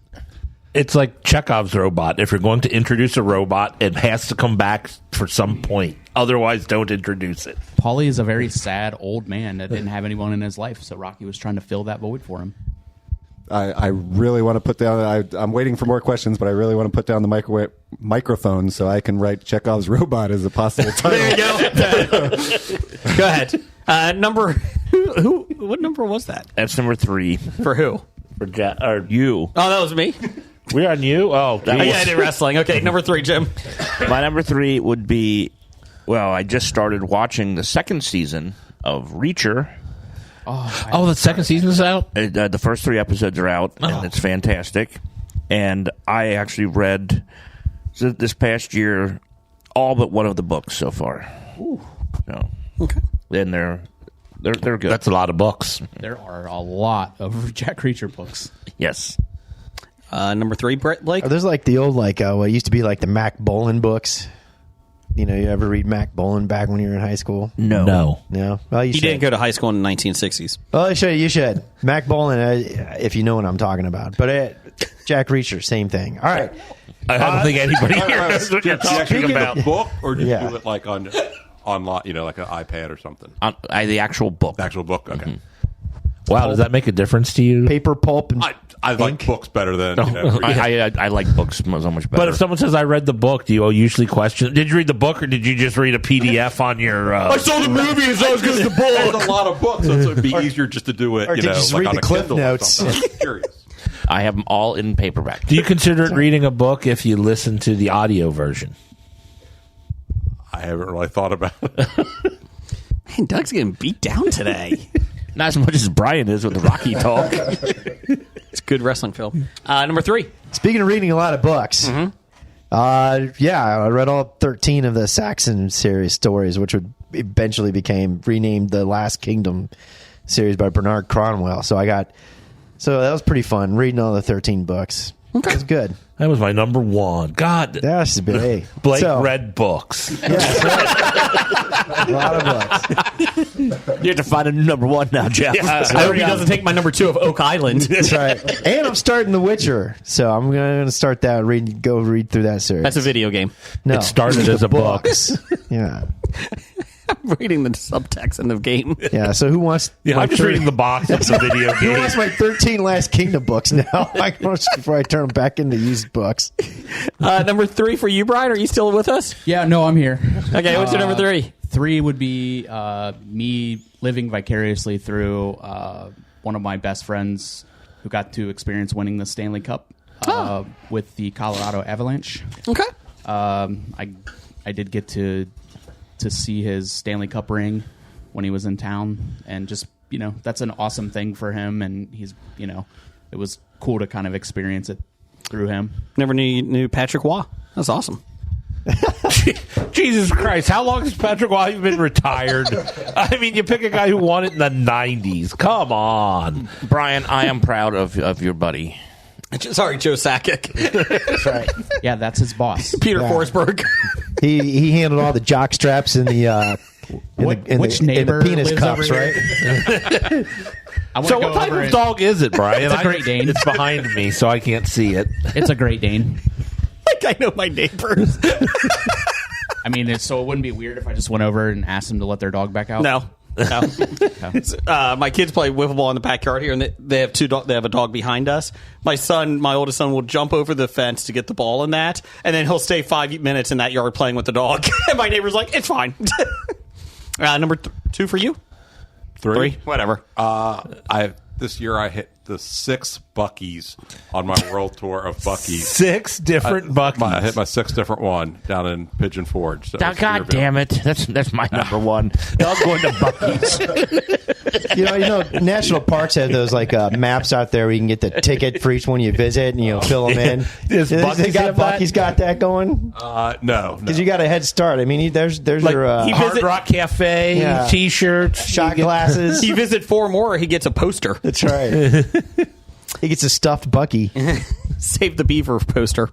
It's like Chekhov's robot. If you're going to introduce a robot, it has to come back for some point. Otherwise, don't introduce it. Paulie is a very sad old man that didn't have anyone in his life, so Rocky was trying to fill that void for him. I really want to put down. I'm waiting for more questions, but I really want to put down the microphone so I can write Chekhov's robot as a possible title. There you go. Go ahead. What number was that? That's number 3. For who? Or you. Oh, that was me. We're on you? Oh, Yeah, I did wrestling. Okay, number 3, Jim. My number 3 would be, well, I just started watching the 2nd season of Reacher. Oh, the 2nd season's out? The first 3 episodes are out, and it's fantastic. And I actually read this past year all but one of the books so far. Ooh. So, okay. And they're good. That's a lot of books. There are a lot of Jack Reacher books. Yes. Number 3, Brett Blake. Are those like the old, what used to be like the Mac Bolan books? You know, you ever read Mac Bolan back when you were in high school? No. No? Well, you He should. didn't go to high school in the 1960s. Well, you should. Mac Bolan, if you know what I'm talking about. But Jack Reacher, same thing. All right. I don't think anybody here knows what you're talking about. Book, or did Yeah. you do it like online, like an iPad or something? The actual book. The actual book, okay. Wow, does that make a difference to you? Paper, pulp, and I like books better than. I like books so much better. But if someone says, I read the book, do you usually question, did you read the book or did you just read a PDF on your... I saw the movie as I was going to the book. There's a lot of books, so it would be easier just to do it, or did you just read on the a Cliff Kindle Notes? or something. I'm curious. I have them all in paperback. Do you consider it reading a book if you listen to the audio version? I haven't really thought about it. Man, Doug's getting beat down today. Not as much as Brian is with the Rocky talk. It's a good wrestling film. Number 3. Speaking of reading a lot of books, I read all 13 of the Saxon series stories, which would eventually became renamed the Last Kingdom series by Bernard Cornwell. So that was pretty fun, reading all the 13 books. Okay. It was good. That was my number 1. God. That's big. Blake read books. A lot of books. You have to find a number 1 now, Jeff. I hope he doesn't take my number 2 of Oak Island. That's right. And I'm starting The Witcher, so I'm going to start that. Go read through that series. That's a video game. No, it started as a book. Yeah. I'm reading the subtext in the game. Yeah. So who wants? I'm just reading the box of the video game. Who wants my 13 Last Kingdom books now? Before I turn them back into used books. Number 3 for you, Brian. Are you still with us? Yeah, no, I'm here. Okay, what's your number 3? 3 would be me living vicariously through one of my best friends who got to experience winning the Stanley Cup with the Colorado Avalanche. Okay. I did get to see his Stanley Cup ring when he was in town, and just, that's an awesome thing for him, and he's, it was cool to kind of experience it through him. Never knew Patrick Waugh. That's awesome. Jesus Christ, how long has Patrick Waugh been retired? I mean, you pick a guy who won it in the 90s. Come on. Brian, I am proud of your buddy. Sorry, Joe Sakic. That's right. Yeah, that's his boss. Peter Forsberg. He handled all the jock straps in the which neighbor penis lives cups, over right? So what type of dog is it, Brian? It's a Great Dane. It's behind me, so I can't see it. It's a Great Dane. Like I know my neighbors. I mean, so it wouldn't be weird if I just went over and asked them to let their dog back out? No. My kids play wiffle ball in the backyard here, and they have they have a dog behind us. My oldest son, will jump over the fence to get the ball in that, and then he'll stay 5 minutes in that yard playing with the dog. And my neighbor's like, "It's fine." Number 2 for you. 3, whatever. This year I hit the 6 Buc-ee's on my world tour of Buc-ee's. 6 different Buc-ee's. I hit my 6th different one down in Pigeon Forge. So God damn it! That's my number 1. Dog going to Buc-ee's. You know, national parks have those maps out there where you can get the ticket for each one you visit, and fill them in. Buc-ee's got that going? No, because you got a head start. I mean, there's your Hard Rock Cafe, T-shirts, shot glasses. He visit 4 more, he gets a poster. That's right. He gets a stuffed Bucky. Save the Beaver poster.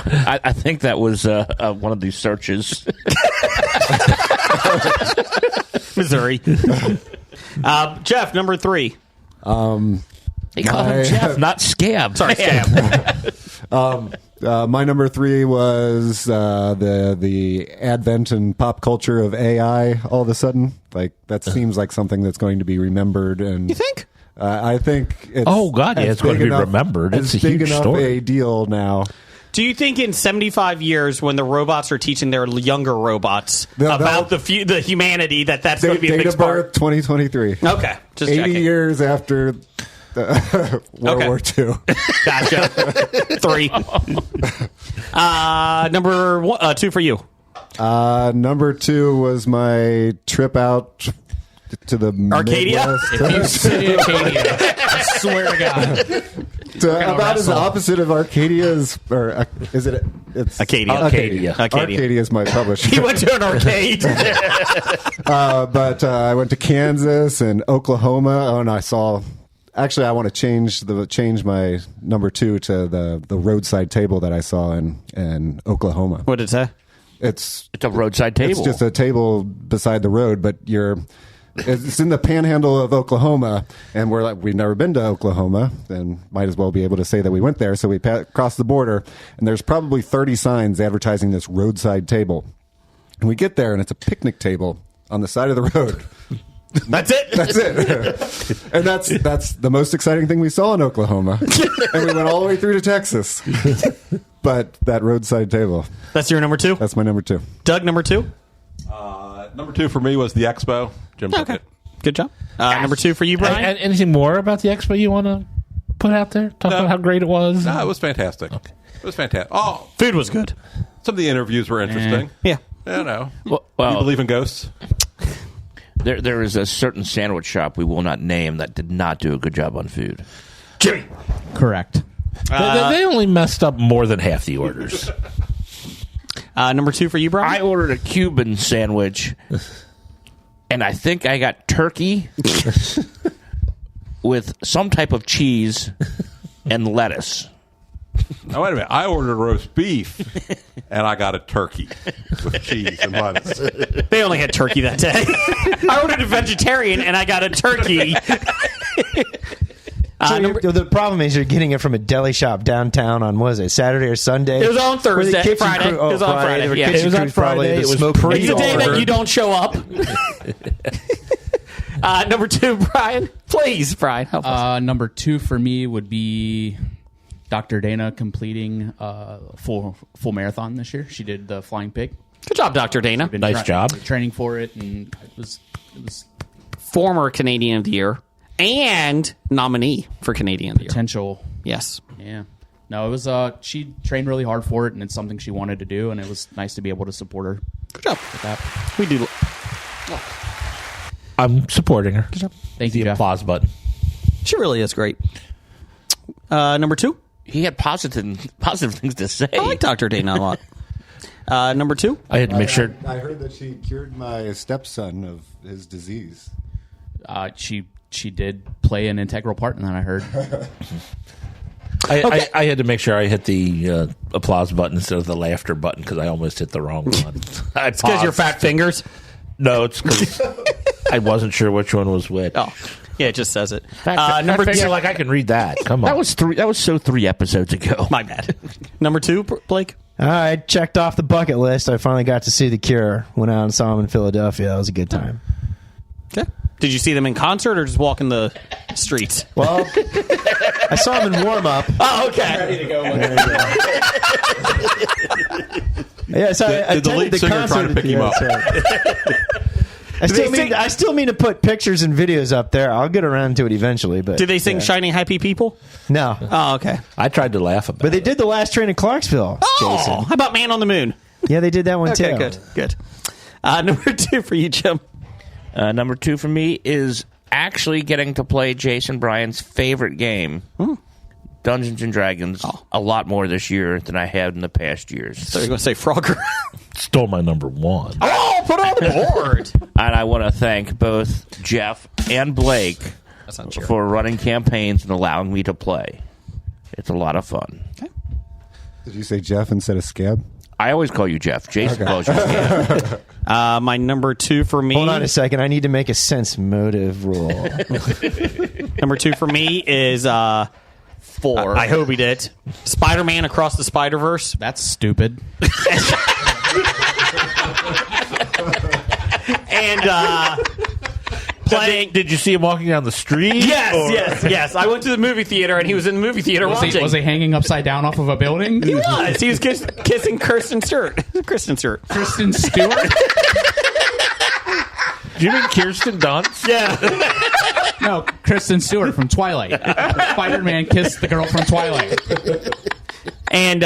I think that was one of these searches. Missouri. Jeff, number 3. He called him Jeff, not Scab. Sorry, Scab. My number 3 was the advent and pop culture of AI. All of a sudden, that seems like something that's going to be remembered. And you think? I think it's it's going to be remembered. It's a big huge enough story. a deal now. Do you think in 75 years, when the robots are teaching their younger robots about the humanity, that's going to be a big birth 2023? Okay, just 80 checking. years after World War II. Gotcha. 3. Number 2 for you. Number 2 was my trip out to the Arcadia. Midwest. If you say Arcadia, I swear to God. About as opposite of Arcadia's, or is it? It's Acadia. Arcadia is my publisher. He went to an arcade. But I went to Kansas and Oklahoma. Oh, and I saw. Actually, I want to change my number 2 to the roadside table that I saw in Oklahoma. What did it say? It's a roadside table. It's just a table beside the road, but it's in the panhandle of Oklahoma, and we've never been to Oklahoma, and might as well be able to say that we went there. So we crossed the border, and there's probably 30 signs advertising this roadside table. And we get there, and it's a picnic table on the side of the road. That's it. That's it. And that's the most exciting thing we saw in Oklahoma. And we went all the way through to Texas. But that roadside table. That's your number 2? That's my number 2. Doug, number 2? Number 2 for me was the Expo. Jim took it. Good job. Number 2 for you, Brian? And anything more about the Expo you want to put out there? Talk about how great it was? No, it was fantastic. Okay. It was fantastic. Oh, food was good. Some of the interviews were interesting. Yeah. You know. Well, you believe in ghosts? There is a certain sandwich shop we will not name that did not do a good job on food. Jimmy. Correct. They only messed up more than half the orders. Number 2 for you, Brian? I ordered a Cuban sandwich, and I think I got turkey with some type of cheese and lettuce. Now, wait a minute. I ordered roast beef, and I got a turkey with cheese and lettuce. They only had turkey that day. I ordered a vegetarian, and I got a turkey. The problem is you're getting it from a deli shop downtown on, what was it, Saturday or Sunday? It was on Thursday, Friday. It was on Friday. Yeah. It was on Friday. It was pre-ordered. It's the day that you don't show up. Number 2, Brian. Please, Brian, help us. Number 2 for me would be Dr. Dana completing full marathon this year. She did the Flying Pig. Good job, Dr. Dana. Nice job. Training for it, and it was former Canadian of the Year and nominee for Canadian of the Year. Potential. Yes. Yeah. No, it was. She trained really hard for it, and it's something she wanted to do, and it was nice to be able to support her. Good job. With that. We do. I'm supporting her. Good job. Thank you, The Jeff. applause button. She really is great. Number 2. He had positive things to say. I like Dr. Dana a lot. Number 2. I had to make sure. I heard that she cured my stepson of his disease. She did play an integral part in that, I heard. I had to make sure I hit the applause button instead of the laughter button because I almost hit the wrong one. It's because your fat fingers? No, it's because I wasn't sure which one was which. Oh, yeah, it just says it. Number 2, like I can read that. Come on. That was 3 episodes ago. My bad. Number 2, Blake? I checked off the bucket list. I finally got to see The Cure. Went out and saw them in Philadelphia. That was a good time. Okay. Did you see them in concert or just walking the streets? Well, I saw them in warm-up. Oh, okay. Ready to go. Yeah, so I Did the lead attended singer try to pick him up? I still mean to put pictures and videos up there. I'll get around to it eventually. But Did they sing Shining Happy People? No. Oh, okay. I tried to laugh about it. But they did The Last Train in Clarksville, Oh, Jason. how about Man on the Moon? Yeah, they did that one Okay, too. good. Number 2 for you, Jim. Number 2 for me is actually getting to play Jason Bryan's favorite game, Dungeons and Dragons, a lot more this year than I have in the past years. So you're going to say Frogger? Stole my number 1. Oh, put it on the board. And I want to thank both Jeff and Blake That's not true. for running campaigns and allowing me to play. It's a lot of fun. Did you say Jeff instead of Scab? I always call you Jeff. Jason calls you Jeff. My number 2 for me. Hold on a second. I need to make a sense motive rule. Number 2 for me is 4. I hope he did. Spider-Man Across the Spider-Verse. That's stupid. And playing. Did you see him walking down the street? Yes. I went to the movie theater, and he was in the movie theater watching. Was he hanging upside down off of a building? He was. He was kissing Kristen Stewart. Kristen Stewart. Kristen Stewart? Do you mean Kirsten Dunst? Yeah. No, Kristen Stewart from Twilight. Spider-Man kissed the girl from Twilight. And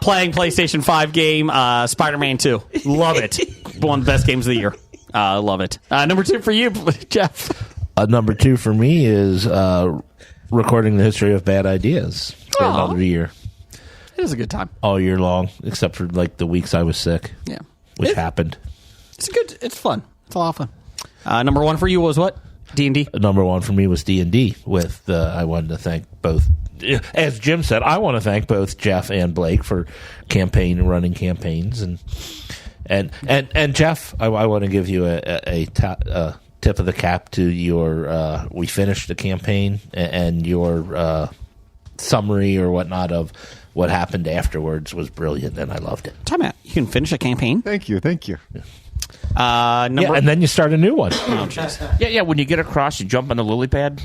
playing PlayStation 5 game Spider-Man 2. Love it. One of the best games of the year. Love it. Number 2 for you, Jeff. Number 2 for me is recording the history of bad ideas for another year. It was a good time. All year long, except for like the weeks I was sick. Yeah. Which happened. It's fun. It's a lot of fun. Number 1 for you was what? D&D? Number 1 for me was D&D. With I wanted to thank both. As Jim said, I want to thank both Jeff and Blake for running campaigns, and Jeff, I want to give you a tip of the cap to your. We finished the campaign and your summary or whatnot of what happened afterwards was brilliant, and I loved it. Time out. You can finish a campaign. Thank you. Yeah. and then you start a new one. Yeah. When you get across, you jump on the lily pad.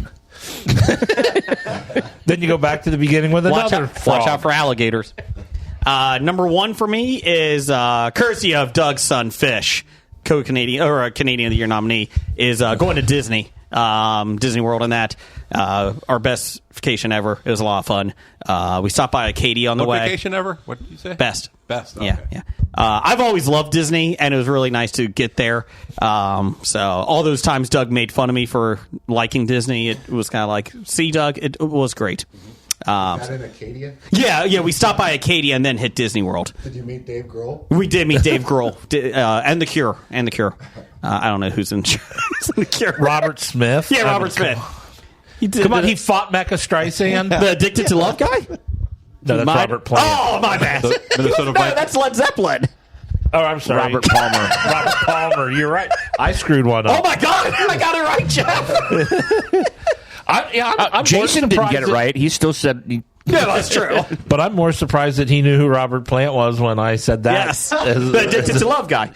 Then you go back to the beginning with another frog. Watch out for alligators. Number 1 for me is courtesy of Doug's son Fish, co-Canadian or a Canadian of the Year nominee, is going to Disney. Disney World and that. Our best vacation ever. It was a lot of fun. We stopped by Acadia on the way. Vacation ever? What did you say? Best. Okay. Yeah. I've always loved Disney, and it was really nice to get there. So all those times Doug made fun of me for liking Disney, it was kind of like, see, Doug, it was great. That in Acadia? Yeah, we stopped by Acadia and then hit Disney World. Did you meet Dave Grohl? We did meet Dave Grohl and The Cure. I don't know who's in The Cure. Robert Smith. Yeah, Robert Smith. He fought Mecca Streisand. The Addicted to Love guy? No, that's Robert Plant. Oh, my bad. No, that's Led Zeppelin. Oh, I'm sorry. Robert Palmer. Robert Palmer. You're right. I screwed one up. Oh, my God. I got it right, Jeff. I'm Jason didn't get it right. He still said... Yeah, that's true. But I'm more surprised that he knew who Robert Plant was when I said that. Yes. The Addicted to Love guy.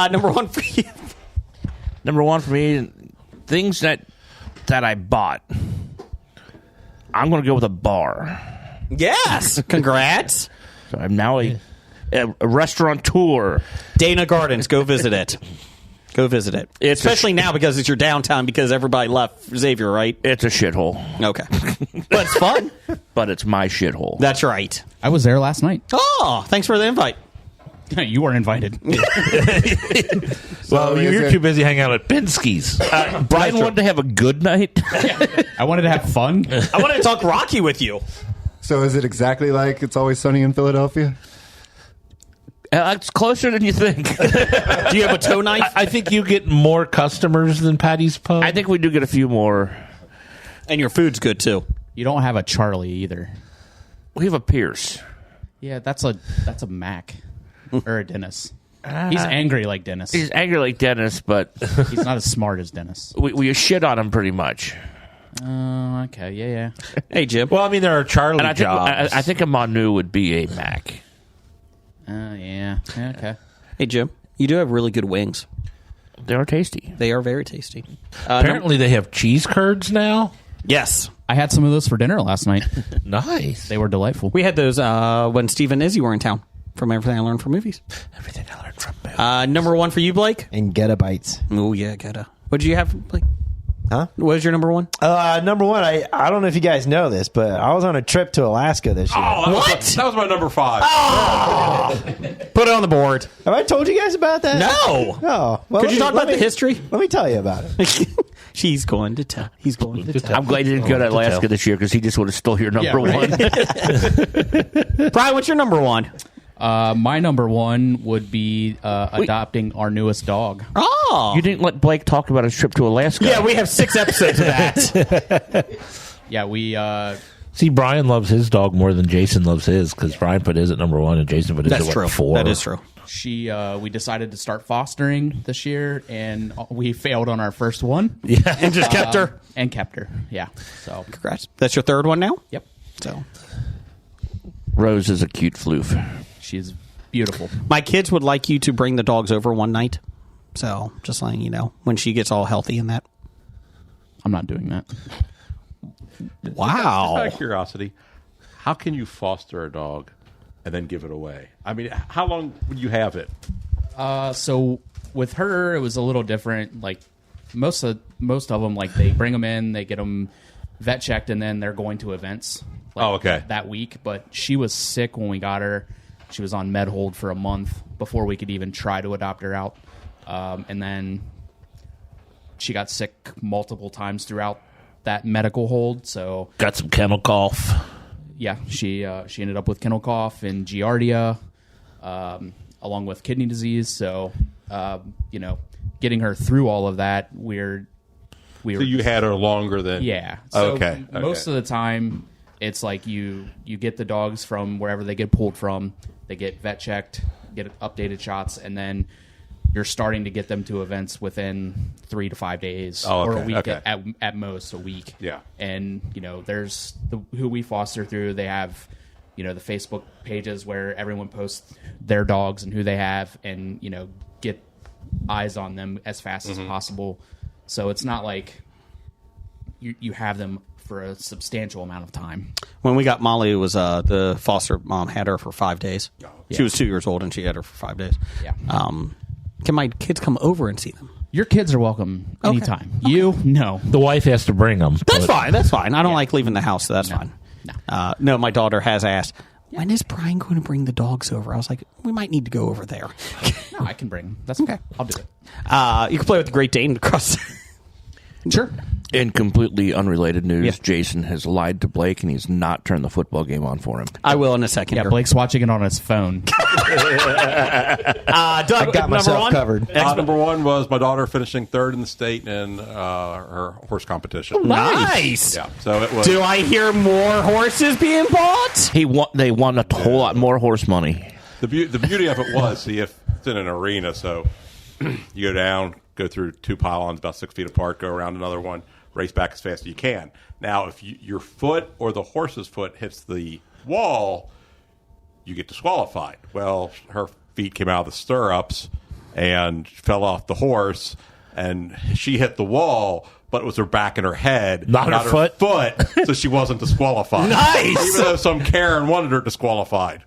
Number 1 for you. Number 1 for me, things that I bought. I'm going to go with a bar. Yes. Congrats. So I'm now a restaurateur. Dana Gardens. Go visit it. Especially now because it's your downtime because everybody left Xavier, right? It's a shithole. Okay. But it's fun. But it's my shithole. That's right. I was there last night. Oh, thanks for the invite. You were invited. Well, you're too busy hanging out at Pinsky's. Brian wanted to have a good night. I wanted to have fun. I wanted to talk Rocky with you. So is it exactly like It's Always Sunny in Philadelphia? It's closer than you think. Do you have a toe knife? I think you get more customers than Patty's Pub. I think we do get a few more. And your food's good, too. You don't have a Charlie either. We have a Pierce. Yeah, that's a Mac. Or a Dennis. He's angry like Dennis. He's angry like Dennis, but... He's not as smart as Dennis. We shit on him pretty much. Okay, yeah. Hey, Jim. Well, I mean, there are Charlie And jobs. I think a Manu would be a Mac. Yeah, okay. Hey, Jim. You do have really good wings. They are tasty. They are very tasty. Apparently, they have cheese curds now. Yes. I had some of those for dinner last night. Nice. They were delightful. We had those when Steve and Izzy were in town. From Everything I Learned from Movies. Everything I learned from movies. Number 1 for you, Blake? And Geta Bites. Oh, yeah, Geta. What did you have, Blake? Huh? What was your number 1? Number 1, I don't know if you guys know this, but I was on a trip to Alaska this year. Oh, that was my number 5. Oh! Put it on the board. Have I told you guys about that? No. Oh, well, Could you talk about the history? Let me tell you about it. She's going to tell. He's going to tell. I'm glad you didn't go to Alaska this year because he just would have stole your number 1. Brian, what's your number 1? My number 1 would be adopting our newest dog. Oh. You didn't let Blake talk about his trip to Alaska. Yeah, we have 6 episodes of that. Yeah, we... See, Brian loves his dog more than Jason loves his because Brian put his at number 1 and Jason put his at 4. That is true. We decided to start fostering this year, and we failed on our first one. Yeah. And just kept her. And kept her, yeah. So Congrats. That's your 3rd one now? Yep. So Rose is a cute floof. She's beautiful. my kids would like you to bring the dogs over one night. So just letting you know when she gets all healthy and that. I'm not doing that. Wow. Just out of curiosity, how can you foster a dog and then give it away? I mean, how long would you have it? So with her, it was a little different. Like most of them, like they bring them in, they get them vet checked, and then they're going to events. Like, that week. But she was sick when we got her. She was on med hold for a month before we could even try to adopt her out. And then she got sick multiple times throughout that medical hold. So got some kennel cough. Yeah, she ended up with kennel cough and giardia, along with kidney disease. So, getting her through all of that, So you had her longer than... Yeah. So okay. Most of the time, it's like you get the dogs from wherever they get pulled from. They get vet checked, get updated shots, and then you're starting to get them to events within 3 to 5 days or a week at most a week. Yeah. And, there's who we foster through. They have, the Facebook pages where everyone posts their dogs and who they have, and get eyes on them as fast as possible. So it's not like you have them for a substantial amount of time. When we got Molly, it was the foster mom had her for 5 days. She was 2 years old, and she had her for 5 days. Yeah. Can my kids come over and see them? Your kids are welcome anytime. Okay. You, no. The wife has to bring them. That's fine. That's fine. I don't like leaving the house, so that's fine. No, my daughter has asked, when is Brian going to bring the dogs over? I was like, we might need to go over there. No, I can bring them. That's okay. I'll do it. You can play with the Great Dane across. Sure. In completely unrunrelated news, Jason has lied to Blake, and he's not turned the football game on for him. I will in a second. Yeah, Blake's watching it on his phone. Doug, I got myself covered. Number one was my daughter finishing third in the state in her horse competition. Oh, nice. Yeah. So it was. Do I hear more horses being bought? They won a whole lot more horse money. The beauty of it was, see, if it's in an arena, so you go down, go through 2 pylons about 6 feet apart, go around another one, race back as fast as you can. Now, if your foot or the horse's foot hits the wall, you get disqualified. Well, her feet came out of the stirrups and fell off the horse, and she hit the wall, but it was her back and her head, not her foot, so she wasn't disqualified. Nice! Even though some Karen wanted her disqualified.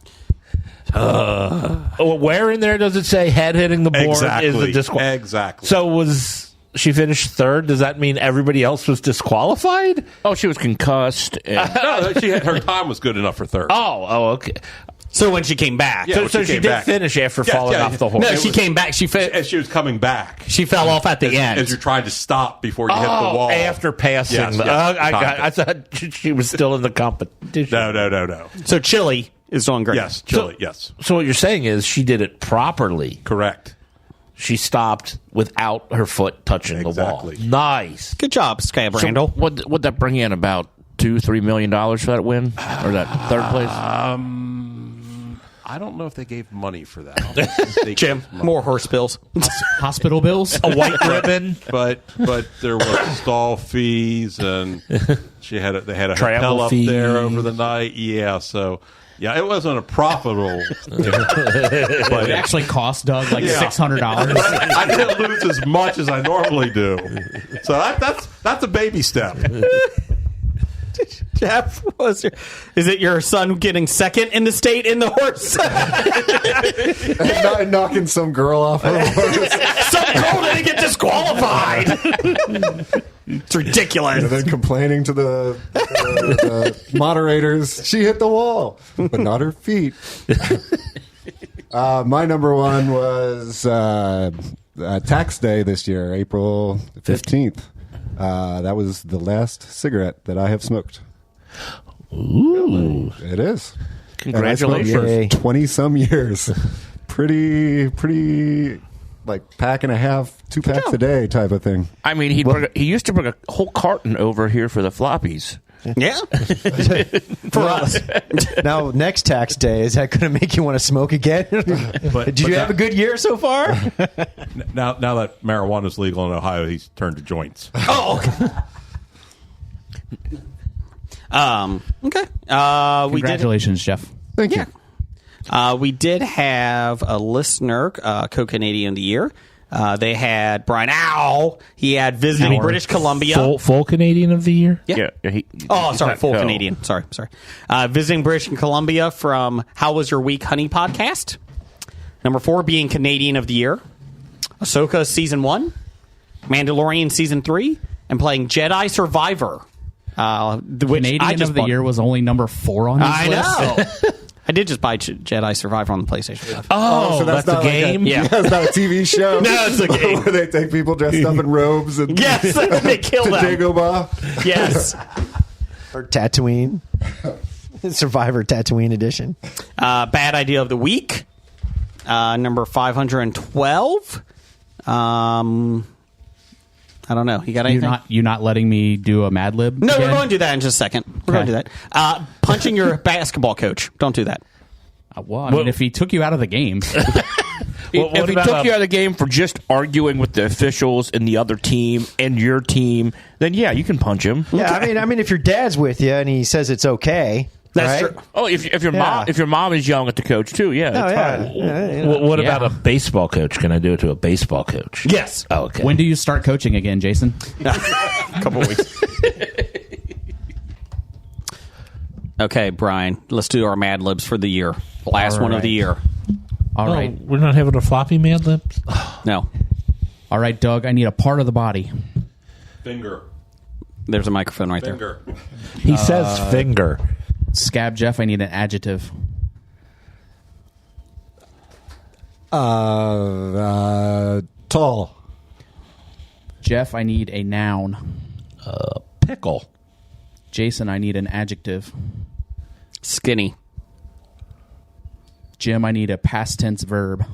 Where in there does it say head hitting the board is the disqualified? Exactly. So was she finished third? Does that mean everybody else was disqualified? Oh, she was concussed. No, her time was good enough for third. Oh, okay. So when she came back. Yeah, so she did finish after falling off the horse. No, she came back. As she was coming back. She fell off at the end. As you're trying to stop before you hit the wall. After passing. Yes, I thought she was still in the competition. No. So Chili is doing great. Yes, Chili, yes. So what you're saying is she did it properly. Correct. She stopped without her foot touching the wall. Nice. Good job, Scab Randall. So would that bring in about $2-3 million for that win? Or that third place? I don't know if they gave money for that. Jim, more horse bills. Hospital bills? A white ribbon? But there was stall fees, and they had a Travel hotel up fees. there over the night. Yeah, so... Yeah, it wasn't a profitable, but it actually cost Doug like $600. I didn't lose as much as I normally do, so that's a baby step. Jeff, is it your son getting second in the state in the horse? And knocking some girl off her horse. Some girl didn't get disqualified. It's ridiculous. And then complaining to the moderators, she hit the wall, but not her feet. My number one was tax day this year, April 15th. That was the last cigarette that I have smoked. Ooh. It is. Congratulations. And I smoked for 20-some years. Pretty... like pack and a half, 2 packs a day type of thing. I mean, he used to bring a whole carton over here for the floppies. Yeah. For us. Now, next tax day, is that going to make you want to smoke again? Did you have a good year so far? Now that marijuana is legal in Ohio, he's turned to joints. Oh, okay. Congratulations, Jeff. Thank you. We did have a listener, Co-Canadian of the Year. They had Brian Owl. He had visiting British Columbia. Full Canadian of the year? Yeah. Full Canadian. Sorry. Visiting British Columbia from How Was Your Week, Honey podcast. Number 4 being Canadian of the Year. Ahsoka Season 1. Mandalorian Season 3. And playing Jedi Survivor. Canadian of the Year was only number 4 on this list. I know. I did just buy Jedi Survivor on the PlayStation 5. Oh, so that's a game? Yeah. It's not a TV show. No, it's a game. Where they take people dressed up in robes and yes, they kill them. Dagobah. Yes. Or Tatooine. Survivor Tatooine edition. Bad idea of the week. Number 512. I don't know. You got anything? You not letting me do a Mad Lib? No, again? we're going to do that in just a second. We're going to do that. Punching your basketball coach. Don't do that. Well, I mean, if he took you out of the game. If he took you out of the game for just arguing with the officials and the other team and your team, then yeah, you can punch him. Yeah, I mean, if your dad's with you and he says it's okay, That's right? true. Oh, if your Yeah. mom is yelling at the coach too, yeah. Oh, That's yeah. fine. What Yeah. about a baseball coach? Can I do it to a baseball coach? Yes. Oh, okay. When do you start coaching again, Jason? A couple weeks. Okay, Brian, let's do our Mad Libs for the year. Last one of the year. All right. We're not having a floppy Mad Libs? No. All right, Doug, I need a part of the body. Finger. There's a microphone right there. Finger. He says finger. Scab Jeff, I need an adjective. Tall. Jeff, I need a noun. Pickle. Jason, I need an adjective. Skinny. Jim, I need a past tense verb.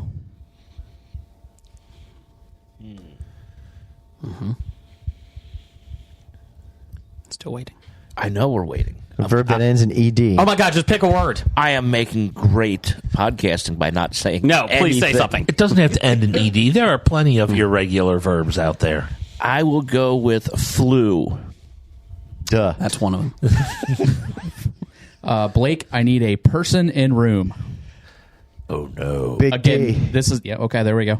Still waiting. I know we're waiting. A verb that ends in ed. Oh my God, just pick a word. I am making great podcasting by not saying No, please say anything. something. It doesn't have to end in ed. There are plenty of irregular verbs out there. I will go with flu. Duh. That's one of them. Blake, I need a person in room. Oh, no. Big Again, D. this is okay. There we go.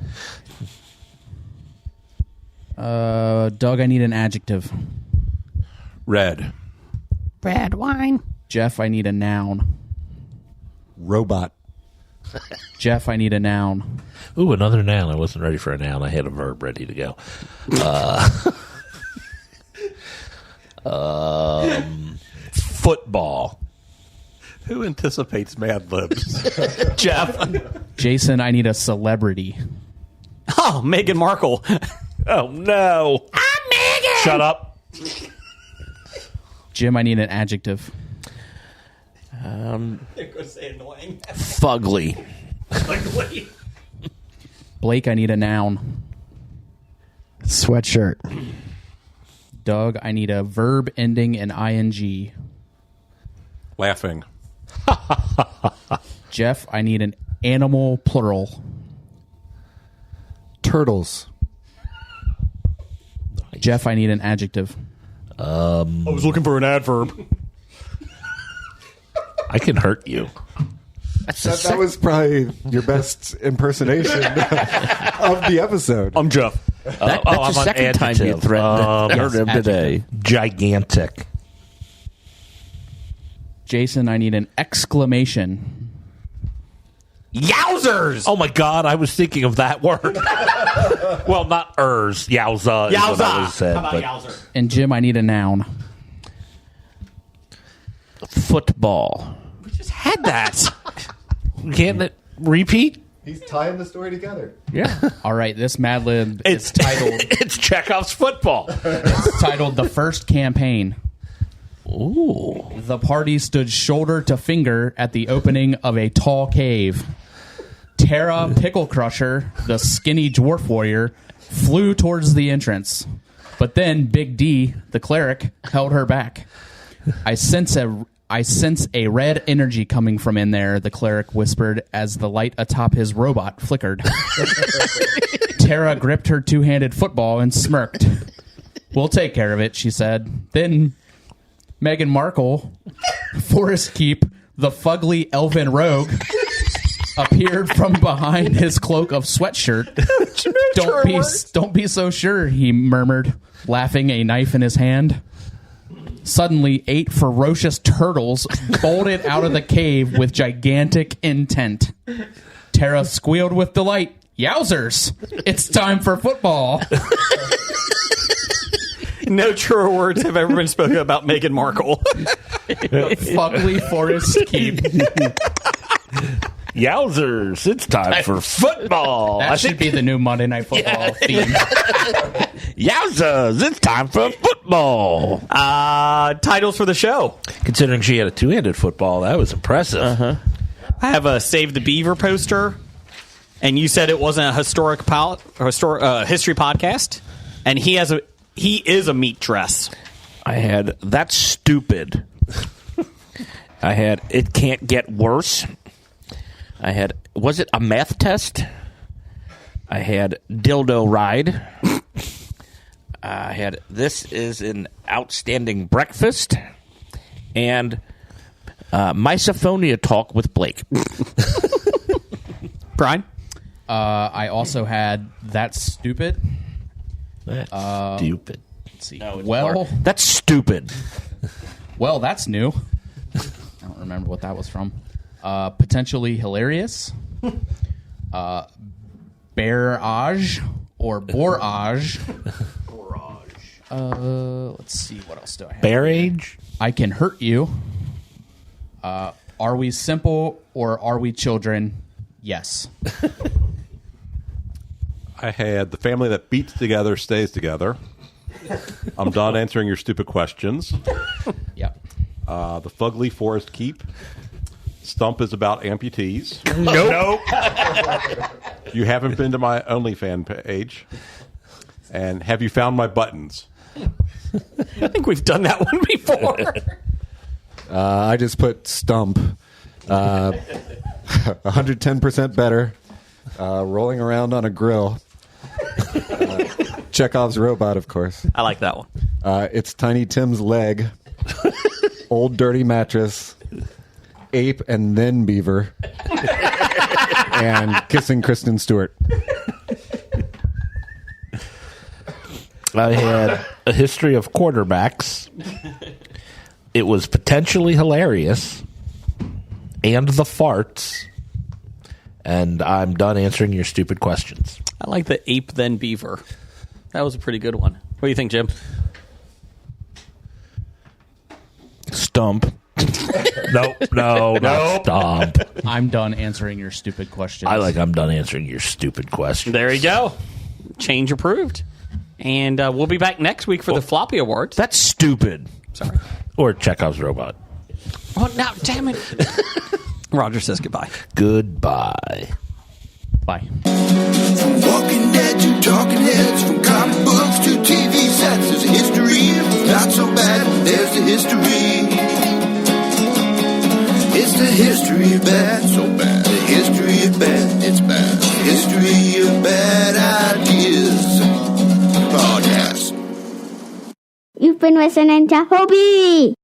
Doug, I need an adjective. Red. Red wine. Jeff, I need a noun. Robot. Jeff, I need a noun. Ooh, another noun. I wasn't ready for a noun. I had a verb ready to go. Football. Who anticipates Mad Libs? Jeff. Jason, I need a celebrity. Oh, Meghan Markle. Oh, no. I'm Megan. Shut up. Jim, I need an adjective. Say annoying. Fugly. Blake, I need a noun. Sweatshirt. Doug, I need a verb ending in ing. Laughing. Jeff, I need an animal plural. Turtles. Jeff, I need an adjective. I was looking for an adverb. I can hurt you. That was probably your best impersonation of the episode. I'm Jeff. That's I'm the on second time you adjective. threatened Yes, him today. Gigantic. Jason, I need an exclamation. Yowzers! Oh, my God. I was thinking of that word. Well, not ers. Yowza. Is what I was said, How about but yowzer? And Jim, I need a noun. Football. We just had that. Can't it repeat? He's tying the story together. Yeah. All right, this Mad Lib is titled It's Chekhov's football. The First Campaign. Ooh. The party stood shoulder to finger at the opening of a tall cave. Tara Pickle Crusher, the skinny dwarf warrior, flew towards the entrance. But then Big D, the cleric, held her back. I sense a red energy coming from in there, the cleric whispered as the light atop his robot flickered. Tara gripped her two-handed football and smirked. We'll take care of it, she said. Then Meghan Markle, Forest Keep, the fugly elven rogue, appeared from behind his cloak of sweatshirt. Don't be so sure, he murmured, laughing, a knife in his hand. Suddenly, 8 ferocious turtles bolted out of the cave with gigantic intent. Tara squealed with delight. Yowzers! It's time for football. No truer words have ever been spoken about Meghan Markle. Fugly Forest Keep. Yowzers. It's time for football. That should be the new Monday Night Football theme. Yowzers. It's time for football. Titles for the show. Considering she had a two-handed football, that was impressive. I have a Save the Beaver poster, and you said it wasn't a history podcast, and he is a meat dress. I had That's Stupid. I had It Can't Get Worse. I had Was It a Math Test? I had Dildo Ride. I had This Is an Outstanding Breakfast. And Misophonia talk with Blake. Brian? I also had That's Stupid. That's stupid. Let's see. That's stupid. Well, that's new. I don't remember what that was from. Potentially Hilarious. Barrage or Borage. Let's see. What else do I have? Barrage? I Can Hurt You. Are We Simple or Are We Children? Yes. I had The Family That Beats Together Stays Together. I'm done answering your stupid questions. Yep. The Fugly Forest Keep. Stump is about amputees. Nope. You haven't been to my OnlyFans page. And Have You Found My Buttons? I think we've done that one before. I just put Stump. 110% better. Rolling around on a grill. Chekhov's robot, of course. I like that one. It's Tiny Tim's leg. Old dirty mattress. Ape and then beaver. And kissing Kristen Stewart. I had A History of Quarterbacks. It was Potentially Hilarious. And The Farts. And I'm done answering your stupid questions. I like the ape then beaver. That was a pretty good one. What do you think, Jim? Stump. No, not Stump. I'm done answering your stupid questions. I'm done answering your stupid questions. There you go. Change approved. And we'll be back next week for the Floppy Awards. That's stupid. Sorry. Or Chekhov's robot. Oh, now, damn it. Roger says goodbye. Goodbye. Bye. From Walking Dead to Talking Heads, from comic books to TV sets, there's a history, not so bad, there's the history. It's the history of bad, so bad. The history of bad, it's bad. The history of bad ideas. Podcast. You've been listening to Hobie.